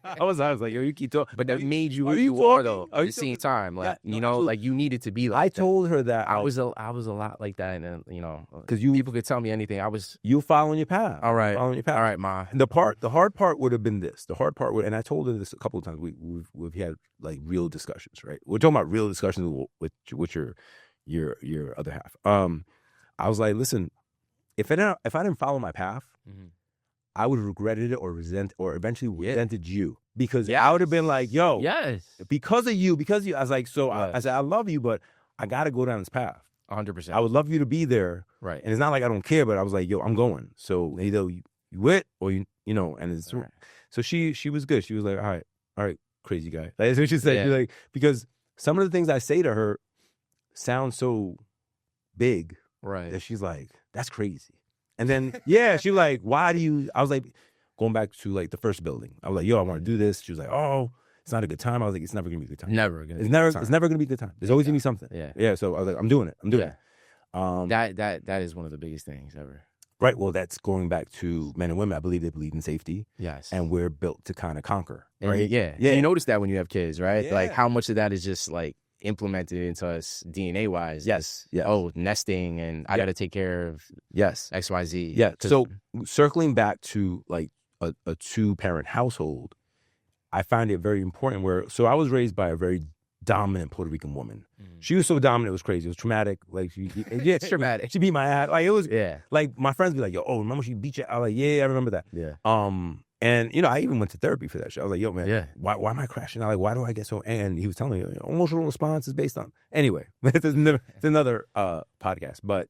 I was like, yo, you keep talking. But that made you who you are, though. At the same time, like, like you needed to be like I told her that. I was a lot like that, and because people could tell me anything. You following your path. All right. Following your path. All right, Ma. The hard part would have been this. The hard part would, and I told her this a couple of times. We've had like real discussions, right? We're talking about real discussions with your other half. I was like, listen, if I didn't follow my path, I would have regretted it or eventually resented you, because I would have been like, yo, because of you. I was like, I said, I love you, but I got to go down this path. 100%. I would love you to be there. Right. And it's not like I don't care, but I was like, yo, I'm going. So either you wit or and it's, right. So she was good. She was like, all right, crazy guy. Like, that's what she said. She's like, because some of the things I say to her sound so big. Right. That she's like, that's crazy. And then, she was like, why do you, I was like, going back to like the first building. I was like, yo, I want to do this. She was like, oh, it's not a good time. I was like, it's never going to be a good time. It's never going to be a good time. There's always going to be something. Yeah. So I was like, I'm doing it. That is one of the biggest things ever. Right. Well, that's going back to men and women. I believe they believe in safety. Yes. And we're built to kind of conquer. And right. Yeah. You notice that when you have kids, right? Like how much of that is just like implemented into us DNA wise. Yes. Oh, nesting, and I got to take care of XYZ. Yeah. So circling back to like a 2-parent household, I find it very important so I was raised by a very dominant Puerto Rican woman. She was so dominant, it was crazy. It was traumatic. Like it's traumatic. She beat my ass. Like it was like my friends be like, yo, remember she beat you? I was like, yeah, I remember that. Yeah. And I even went to therapy for that shit. I was like, yo, man, why am I crashing out? Like, why do I get so? And he was telling me emotional response is based on. Anyway, it's another podcast. But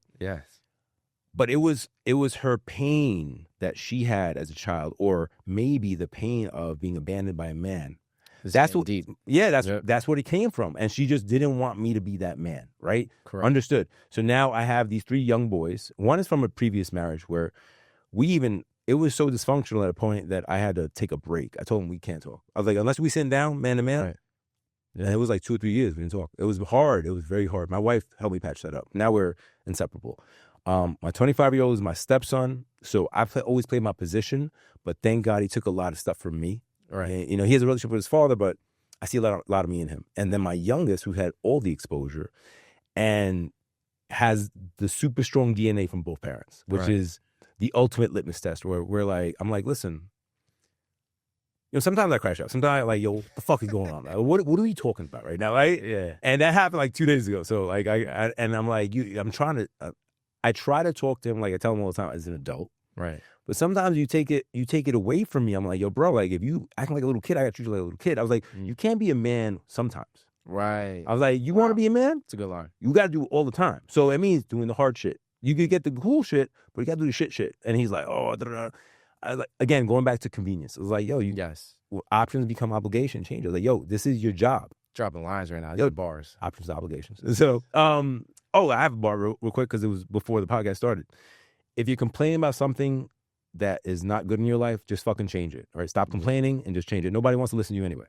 but it was her pain that she had as a child, or maybe the pain of being abandoned by a man. That's what deep. Yeah, that's what it came from. And she just didn't want me to be that man, right? Correct. Understood. So now I have these 3 young boys. One is from a previous marriage where it was so dysfunctional at a point that I had to take a break. I told him we can't talk. I was like, unless we sit down man to man. Right. And it was like 2 or 3 years we didn't talk. It was hard. It was very hard. My wife helped me patch that up. Now we're inseparable. My 25-year-old is my stepson. So I've always played my position, but thank God he took a lot of stuff from me. Right. And, he has a relationship with his father, but I see a lot of me in him. And then my youngest, who had all the exposure and has the super strong DNA from both parents, which is the ultimate litmus test, where I'm like, listen, sometimes I crash out. Sometimes I'm like, yo, what the fuck is going on? Like, what are we talking about right now? Right? Yeah. And that happened like 2 days ago. So like, I'm like, I'm trying to, I try to talk to him, like I tell him all the time as an adult. Right. But sometimes you take it away from me. I'm like, yo, bro, like if you acting like a little kid, I got to treat you like a little kid. I was like, you can't be a man sometimes. Right. I was like, you want to be a man? It's a good line. You got to do it all the time. So it means doing the hard shit. You could get the cool shit, but you got to do the shit. And he's like, oh, again, going back to convenience. It was like, yo, options become obligation change. I was like, yo, this is your job. Dropping lines right now. Yo, bars. Options, obligations. So Oh, I have a bar real quick because it was before the podcast started. If you're complaining about something that is not good in your life, just fucking change it. All right, stop complaining and just change it. Nobody wants to listen to you anyway.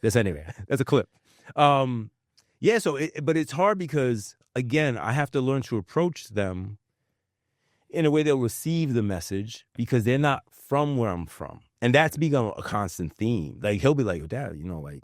That's a clip. Yeah. So, but it's hard because again, I have to learn to approach them in a way they'll receive the message because they're not from where I'm from. And that's become a constant theme. Like, he'll be like, Dad, like,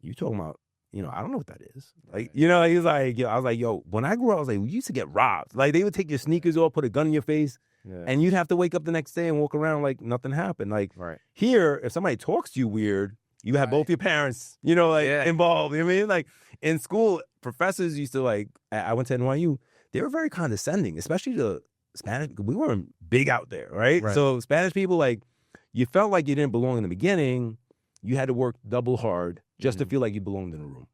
you talking about, I don't know what that is. Like, he's like, I was like, yo, when I grew up, I was like, we used to get robbed. Like, they would take your sneakers off, put a gun in your face, and you'd have to wake up the next day and walk around like nothing happened. Like, here, if somebody talks to you weird, you have both your parents, involved. You know what I mean? Like, in school, professors used to, like, I went to NYU, they were very condescending, especially to Spanish. We weren't big out there, right? So Spanish people, like, you felt like you didn't belong in the beginning. You had to work double hard just to feel like you belonged in a room.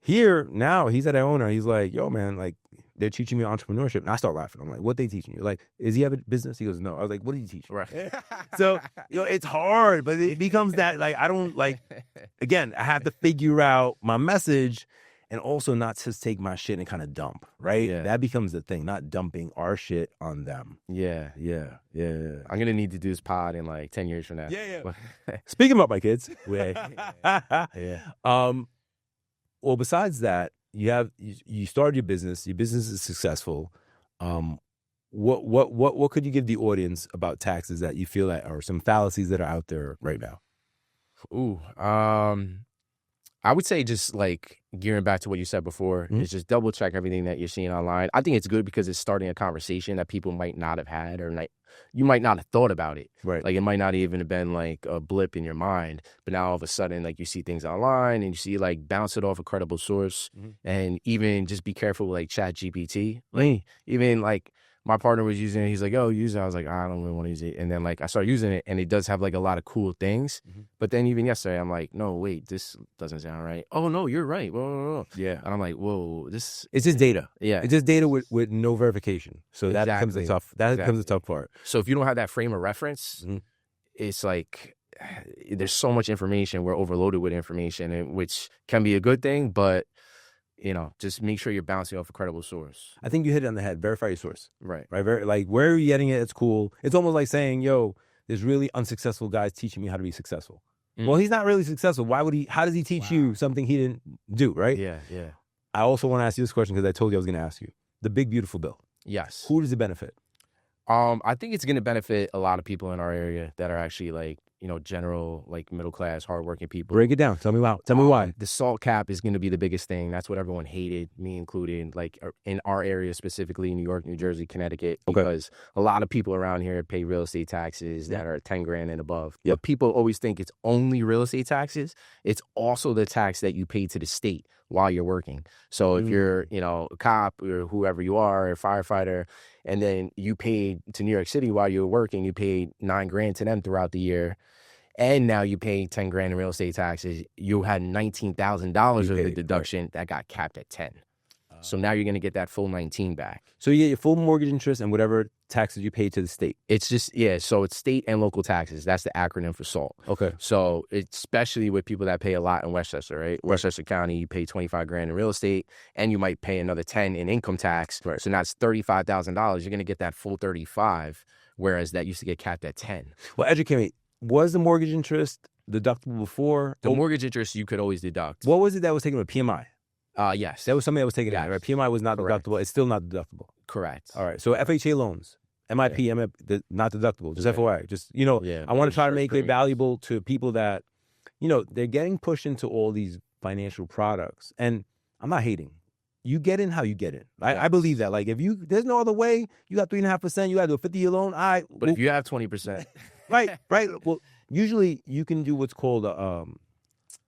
Here, now, he's at our owner. He's like, yo, man, like, they're teaching me entrepreneurship. And I start laughing. I'm like, what they teaching you? Like, is he have a business? He goes, no. I was like, what did he teach you? Right. So, it's hard, but it becomes that, like, I don't, like, again, I have to figure out my message and also not just take my shit and kind of dump, right? Yeah. That becomes the thing, not dumping our shit on them. Yeah. I'm going to need to do this pod in like 10 years from now. Yeah. Speaking about my kids. Well, besides that, you started your business is successful. What could you give the audience about taxes that you feel that are some fallacies that are out there right now? I would say just like gearing back to what you said before, is just double check everything that you're seeing online. I think it's good because it's starting a conversation that people might not have had, or like you might not have thought about it. Right. Like it might not even have been like a blip in your mind, but now all of a sudden, like you see things online and you see like bounce it off a credible source, and even just be careful with like ChatGPT. Like even like my partner was using it. He's like, oh, use it. I was like, I don't really want to use it. And then like I started using it and it does have like a lot of cool things. But then even yesterday, I'm like, no, wait, this doesn't sound right. Oh, no, you're right. Whoa. Yeah. And I'm like, whoa, this. It's just data. Yeah. It's just data with no verification. So that becomes the tough part. So if you don't have that frame of reference, it's like there's so much information. We're overloaded with information, which can be a good thing, but just make sure you're bouncing off a credible source. I think you hit it on the head. Verify your source. Right. Like, where are you getting it? It's cool. It's almost like saying, yo, there's really unsuccessful guys teaching me how to be successful. Well, he's not really successful. How does he teach you something he didn't do, right? Yeah. I also want to ask you this question because I told you I was going to ask you. The big, beautiful bill. Yes. Who does it benefit? I think it's going to benefit a lot of people in our area that are actually like, general, like middle class, hardworking people. Break it down. Tell me why. The salt cap is going to be the biggest thing. That's what everyone hated, me included, like in our area specifically, New York, New Jersey, Connecticut, because a lot of people around here pay real estate taxes that are 10 grand and above. But people always think it's only real estate taxes. It's also the tax that you pay to the state while you're working. So if you're, a cop or whoever you are, a firefighter, and then you paid to New York City while you were working, you paid $9 grand to them throughout the year. And now you pay 10 grand in real estate taxes. You had $19,000 of the deduction that got capped at 10. So now you're going to get that full 19 back. So you get your full mortgage interest and whatever taxes you pay to the state. It's just, so it's state and local taxes. That's the acronym for SALT. Okay. So especially with people that pay a lot in Westchester, right? Westchester County, you pay 25 grand in real estate and you might pay another 10 in income tax. Right. So now it's $35,000. You're going to get that full 35, whereas that used to get capped at 10. Well, educate me. Was the mortgage interest deductible before? The mortgage interest you could always deduct. What was it that was taken with PMI? Yes. That was something that was taken out, right? PMI was not deductible. It's still not deductible. Correct. All right. So FHA loans, MIP, MIP, not deductible. Just FYI. Just, I want to try to make it valuable to people that, they're getting pushed into all these financial products. And I'm not hating. You get in how you get in. I believe that. Like, there's no other way. You got 3.5%. You got to do a 50-year loan. But if you have 20%. Right. Well, usually you can do what's called a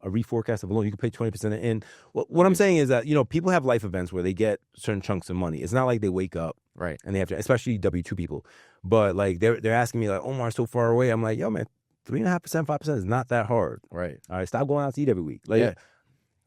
reforecast of a loan. You can pay 20% in. What I'm saying is that, people have life events where they get certain chunks of money. It's not like they wake up. Right. And they have to, especially W-2 people. But like, they're asking me like, Omar, so far away. I'm like, yo, man, 3.5%, 5% is not that hard. Right. All right. Stop going out to eat every week. Like, yeah.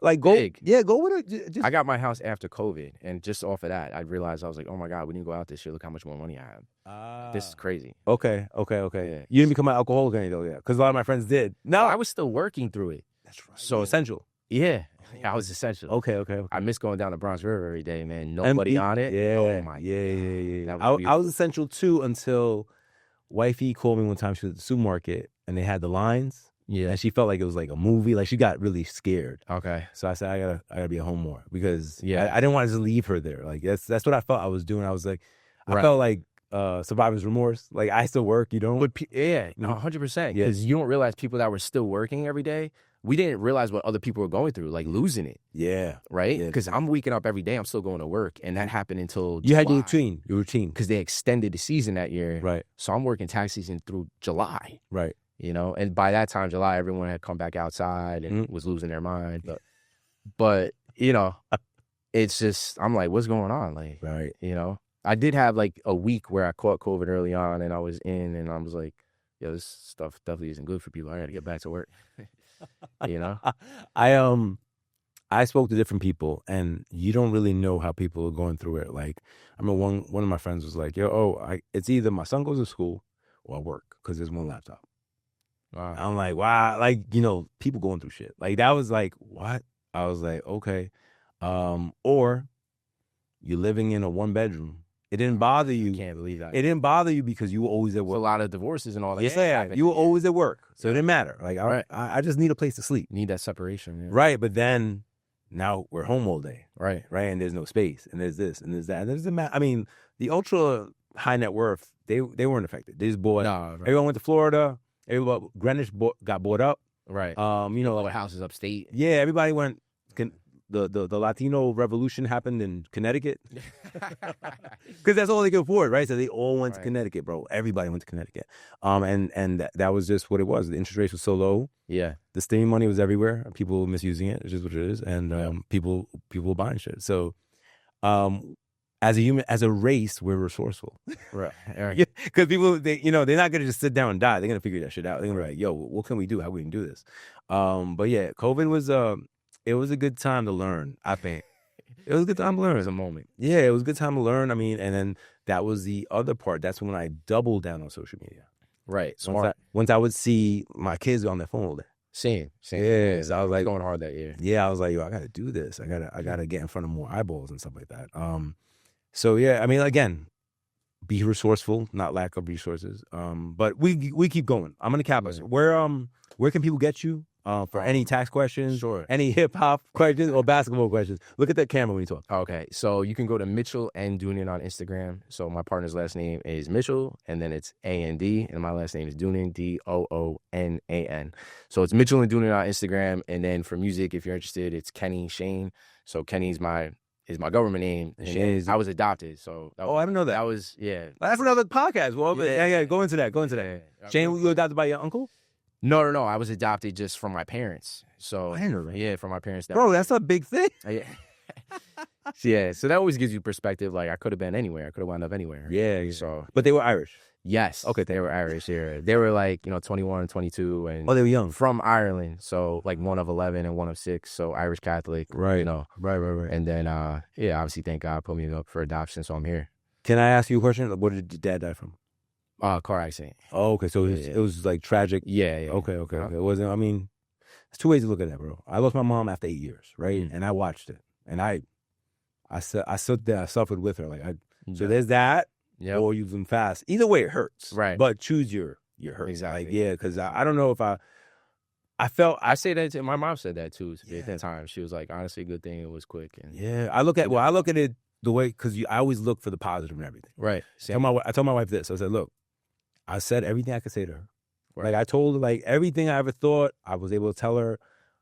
Like, go, Big. Go with it. I got my house after COVID, and just off of that, I realized I was like, oh my God, we didn't go out this year. Look how much more money I have. This is crazy. Okay. Yeah. You didn't become an alcoholic or anything, though, yeah? Because a lot of my friends did. No, I was still working through it. That's right. So essential. Yeah, I was essential. Okay. I miss going down the Bronx River every day, man. Nobody on it. Yeah, Oh my. yeah. That was I was essential too until wifey called me one time. She was at the supermarket and they had the lines. Yeah. And she felt like it was like a movie. Like she got really scared. Okay. So I said, I gotta be at home more because Yeah. I didn't want to just leave her there. Like that's what I felt I was doing. I was like, I Right. felt like survivor's remorse. Like I still work, you don't. But 100%. Yeah. Because you don't realize people that were still working every day. We didn't realize what other people were going through, like losing it. Yeah. Right. Yeah. Because I'm waking up every day. I'm still going to work, and that happened until You had your July. routine. Because they extended the season that year. Right. So I'm working tax season through July. Right. You know, and by that time, July, everyone had come back outside and was losing their mind. But you know, it's just, I'm like, what's going on? Like, Right. you know, I did have like a week where I caught COVID early on, and I was in, and I was like, yo, this stuff definitely isn't good for people. I got to get back to work. You know, I spoke to different people, and you don't really know how people are going through it. Like, I remember one of my friends was like, "Yo, it's either my son goes to school or I work because there's one laptop." wow. I'm like, wow, like people going through shit. Like that was like what? I was like, okay, or you're living in a 1-bedroom. It didn't bother you. I can't believe that. It didn't bother you because you were always at With a work. lot of divorces and all that. Yeah, you were always at work, so it didn't matter. Like, Right. I just need a place to sleep. Need that separation. Yeah. Right, but then now we're home all day, Right. and there's no space, and there's this, and there's that, and there's I mean, the ultra high net worth, they weren't affected. They just bought. No, right. Everyone went to Florida. Everyone, Greenwich got bought up. Right. Like houses upstate. yeah, everybody went. The Latino revolution happened in Connecticut because that's all they could afford, right? So they all went to Connecticut, bro. Everybody went to Connecticut, and that was just what it was. The interest rates were so low. Yeah. The stimmy money was everywhere. People were misusing it. It's just what it is, and people were buying shit. So, as a race, we're resourceful, Right. Because people, they're not gonna just sit down and die. They're gonna figure that shit out. They're gonna be like, "Yo, what can we do? How we can do this?" But yeah, COVID was it was a good time to learn. I think it was a good time to learn. It was a moment. Yeah, it was a good time to learn. I mean, and then that was the other part. That's when I doubled down on social media. Right. Once I would see my kids on their phone all day. Same. Yeah, so I was like going hard that year. Yeah, I was like, yo, I got to do this. I gotta get in front of more eyeballs and stuff like that. So yeah, I mean, again, be resourceful, not lack of resources. But we keep going. I'm gonna cap us. Where can people get you? For any tax questions, Sure. Any hip hop questions or basketball questions. Look at that camera when you talk. Okay, so you can go to Mitchell and Doonan on Instagram. So my partner's last name is Mitchell, and then it's A-N-D, and my last name is Doonan, D-O-O-N-A-N. So it's Mitchell and Doonan on Instagram, and then for music, if you're interested, it's Kenny Shane. So Kenny's my government name. And I was adopted, so I didn't know that. That was That's another podcast. Well, yeah. Go into that. Yeah. Shane, you were adopted by your uncle? No. I was adopted just from my parents. So I didn't know that. Yeah, from my parents. Bro, that's a big thing. Yeah. Yeah, so that always gives you perspective. Like I could have been anywhere. I could have wound up anywhere. Yeah. So, but they were Irish. yes. Okay. They were Irish. Yeah. They were like 21, 22, and Oh, they were young. from Ireland. So like one of 11 and one of 6. So Irish Catholic. Right. Right. And And then obviously thank God put me up for adoption. So I'm here. can I ask you a question? What did your dad die from? Car accident. Oh, okay. So it was like tragic. Yeah. Okay. It wasn't. I mean, there's two ways to look at that, bro. I lost my mom after 8 years, right? And I watched it, and I stood there. I suffered with her. So there's that. Yeah. Or you've been fast. Either way, it hurts. Right. But choose your hurt. Exactly. Like, yeah, because I don't know if I felt. I say that too. My mom said that too at that time. She was like, honestly, good thing it was quick. And Yeah. I look at it the way, because I always look for the positive in everything. right. I told my wife this. I said, look, I said everything I could say to her. Right. Like I told her, like everything I ever thought, I was able to tell her.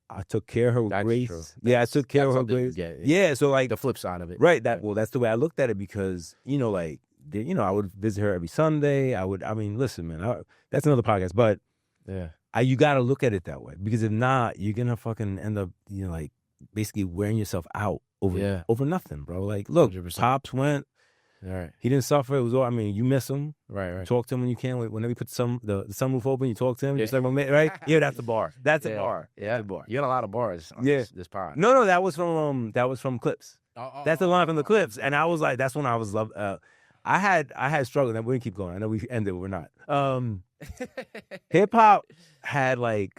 I took care of her with That's grace. true. Yeah, I took care of her something grace. to get. Yeah, so like The flip side of it. right. That's the way I looked at it, because I would visit her every Sunday. I mean, listen, man, that's another podcast, but Yeah. you got to look at it that way, because if not, you're gonna fucking end up, like basically wearing yourself out over nothing, bro. Like, look, 100%. Pops went. All right. He didn't suffer. It was all. I mean, you miss him. Right. Talk to him when you can. Whenever you put the sunroof open, you talk to him. Yeah. Just like my man, right? Yeah, that's a bar. That's a bar. Yeah. That's a bar. You got a lot of bars on Yeah. this pod. No, that was from Clips. That's the line from the Clips, and I was like, that's when I was love. I had struggled. And we're gonna keep going. I know we ended, but we're not. Hip hop had like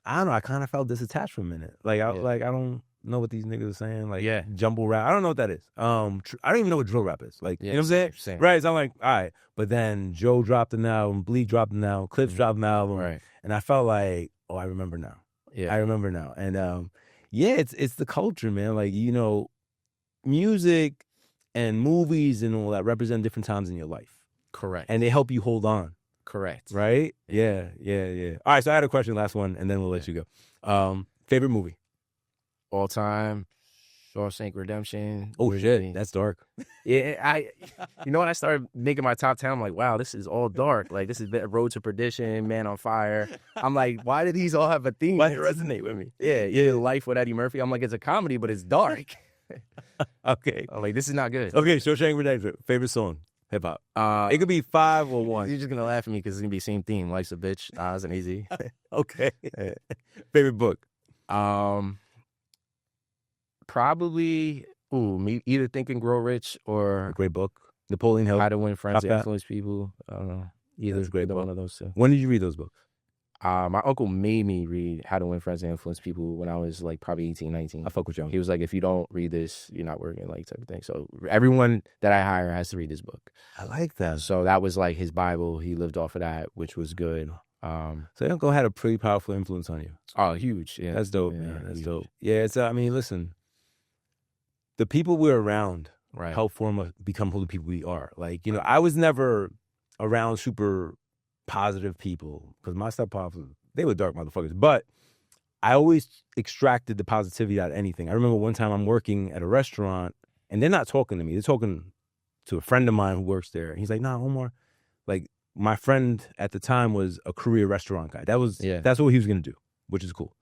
I don't know. I kind of felt disattached for a minute. Like I don't know what these niggas are saying. Like Yeah. jumble rap. I don't know what that is. I don't even know what drill rap is. Like Yeah, you know what I'm saying? same. Right. So I'm like, all right. But then Joe dropped an album, Bleak dropped an album, Clips dropped an album, Right. and I felt like, oh, I remember now. Yeah. I remember now. And yeah, it's the culture, man. Like music and movies and all that represent different times in your life. Correct. And they help you hold on. Correct. Right? Yeah. All right, so I had a question, last one, and then we'll let you go. Favorite movie? All time, Shawshank Redemption. Oh shit, that's dark. Yeah, you know when I started making my top 10, I'm like, wow, this is all dark. Like this is Road to Perdition, Man on Fire. I'm like, why do these all have a theme? Why does it resonate with me? Yeah, Life with Eddie Murphy. I'm like, it's a comedy, but it's dark. Okay. I'm like, this is not good. Okay, Shawshank Redemption. Favorite song? Hip hop. It could be 5 or 1. You're just gonna laugh at me because it's gonna be the same theme. Life's a bitch. Oz and Easy. Okay. Favorite book? Probably either Think and Grow Rich or A great book. Napoleon Hill. How to Win Friends Top and that. Influence People. I don't know. That's a great either book. one of those two. When did you read those books? My uncle made me read How to Win Friends and Influence People when I was like probably 18, 19. I fuck with you. He was like, if you don't read this, you're not working, like type of thing. So everyone that I hire has to read this book. I like that. So that was like his Bible. He lived off of that, which was good. So your uncle had a pretty powerful influence on you. Oh, huge. Yeah. That's dope, Yeah, man. That's huge. dope. Yeah, it's I mean, listen, the people we're around Right. help become who the people we are. Like, I was never around super positive people because my stepfathers, they were dark motherfuckers. But I always extracted the positivity out of anything. I remember one time I'm working at a restaurant and they're not talking to me. They're talking to a friend of mine who works there. He's like, nah, Omar, like my friend at the time was a career restaurant guy. That's what he was going to do, which is cool.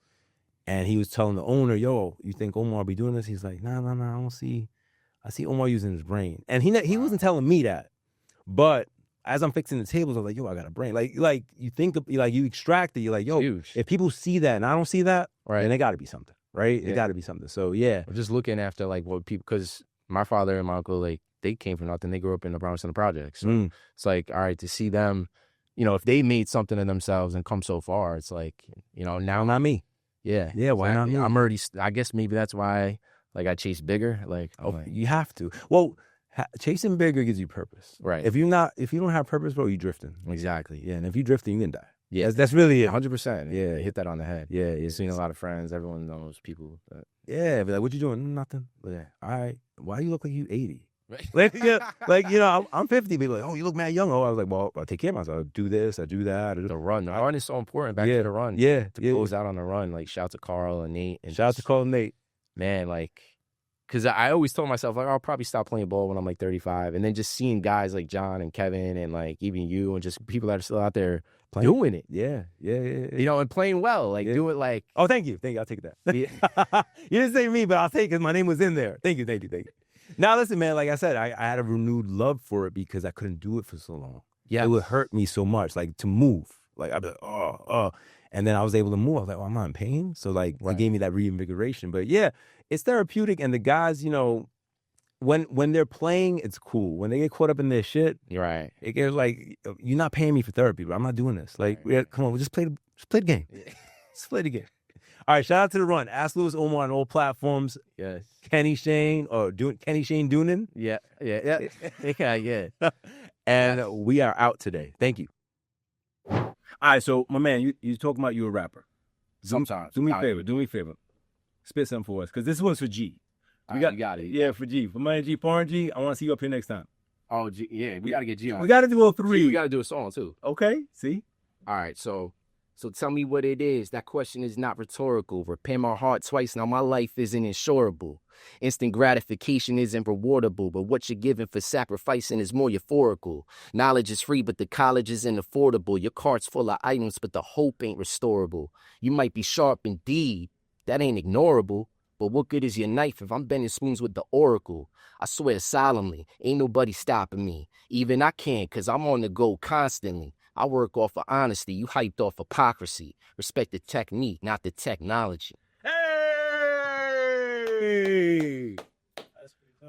And he was telling the owner, yo, you think Omar will be doing this? He's like, nah, I don't see. I see Omar using his brain. And he wasn't telling me that. But as I'm fixing the tables, I was like, yo, I got a brain. Like you think, like you extract it. You're like, yo, Huge. if people see that and I don't see that, Right. then it got to be something, right? Yeah. It got to be something. So, yeah. I'm just looking after like what people, because my father and my uncle, like they came from nothing. They grew up in the Bronx and the projects. So it's like, all right, to see them, if they made something of themselves and come so far, it's like, now Not me. Yeah. Yeah, why not me? I'm already, I guess maybe that's why, like, I chase bigger. Like, You have to. Well, chasing bigger gives you purpose. Right. If you don't have purpose, bro, you drifting. Exactly. Yeah, and if you drifting, you can die. Yeah. That's really it. 100%. Yeah. Hit that on the head. Yeah. You've seen a lot of friends. Everyone knows people. That... Yeah, be like, what you doing? Nothing. Yeah. All right. Why you look like you 80? Right. I'm 50. Be like, oh, you look mad young. Oh, I was like, well, I take care of myself. I do this. I do that. The run. The run is so important. Back to the run. Yeah. To close out on the run. Like, shout to Carl and Nate. And shout out to Carl and Nate. Man, like, because I always told myself, like, I'll probably stop playing ball when I'm like 35. And then just seeing guys like John and Kevin and like even you and just people that are still out there doing it. Yeah. And playing well. Like, do it like. Oh, thank you. I'll take that. Yeah. You didn't say me, but I'll take it because my name was in there. Thank you. Now, listen, man, like I said, I had a renewed love for it because I couldn't do it for so long. Yeah. It would hurt me so much, like to move. Like, I'd be like, oh. And then I was able to move. I was like, I'm not in pain. So, like, it gave me that reinvigoration. But, yeah, it's therapeutic. And the guys, when they're playing, it's cool. When they get caught up in their shit, right. It gets like, you're not paying me for therapy, but I'm not doing this. Like, come on, just play the game. Yeah. Just play the game. All right, shout out to The Run. Ask Louis Omar on all platforms. Yes. Kenny Shane Doonan. Yeah. And we are out today. Thank you. All right, so my man, you talking about you a rapper. Sometimes. Do me a favor. Spit something for us, because this one's for G. You got it. Yeah, for G. For my G, foreign G, I want to see you up here next time. Oh, G, yeah, we got to get G on. We got to do all three. We got to do a song, too. Okay, see? All right, so tell me what it is. That question is not rhetorical. Repair my heart twice, now my life isn't insurable. Instant gratification isn't rewardable, but what you're giving for sacrificing is more euphorical. Knowledge is free, but the college isn't affordable. Your cart's full of items, but the hope ain't restorable. You might be sharp indeed, that ain't ignorable. But what good is your knife if I'm bending spoons with the oracle? I swear solemnly, ain't nobody stopping me. Even I can't, cause I'm on the go constantly. I work off of honesty, you hyped off hypocrisy. Respect the technique, not the technology. Hey!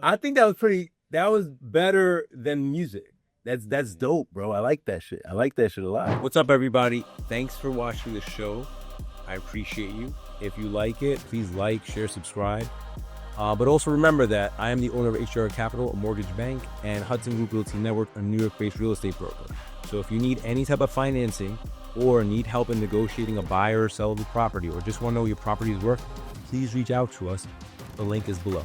I think that was better than music. That's dope, bro. I like that shit. I like that shit a lot. What's up, everybody? Thanks for watching the show. I appreciate you. If you like it, please like, share, subscribe. But also remember that I am the owner of HDR Capital, a mortgage bank, and Hudson Group Realty Network, a New York-based real estate broker. So if you need any type of financing or need help in negotiating a buyer or sellable property, or just want to know what your property is worth, please reach out to us. The link is below.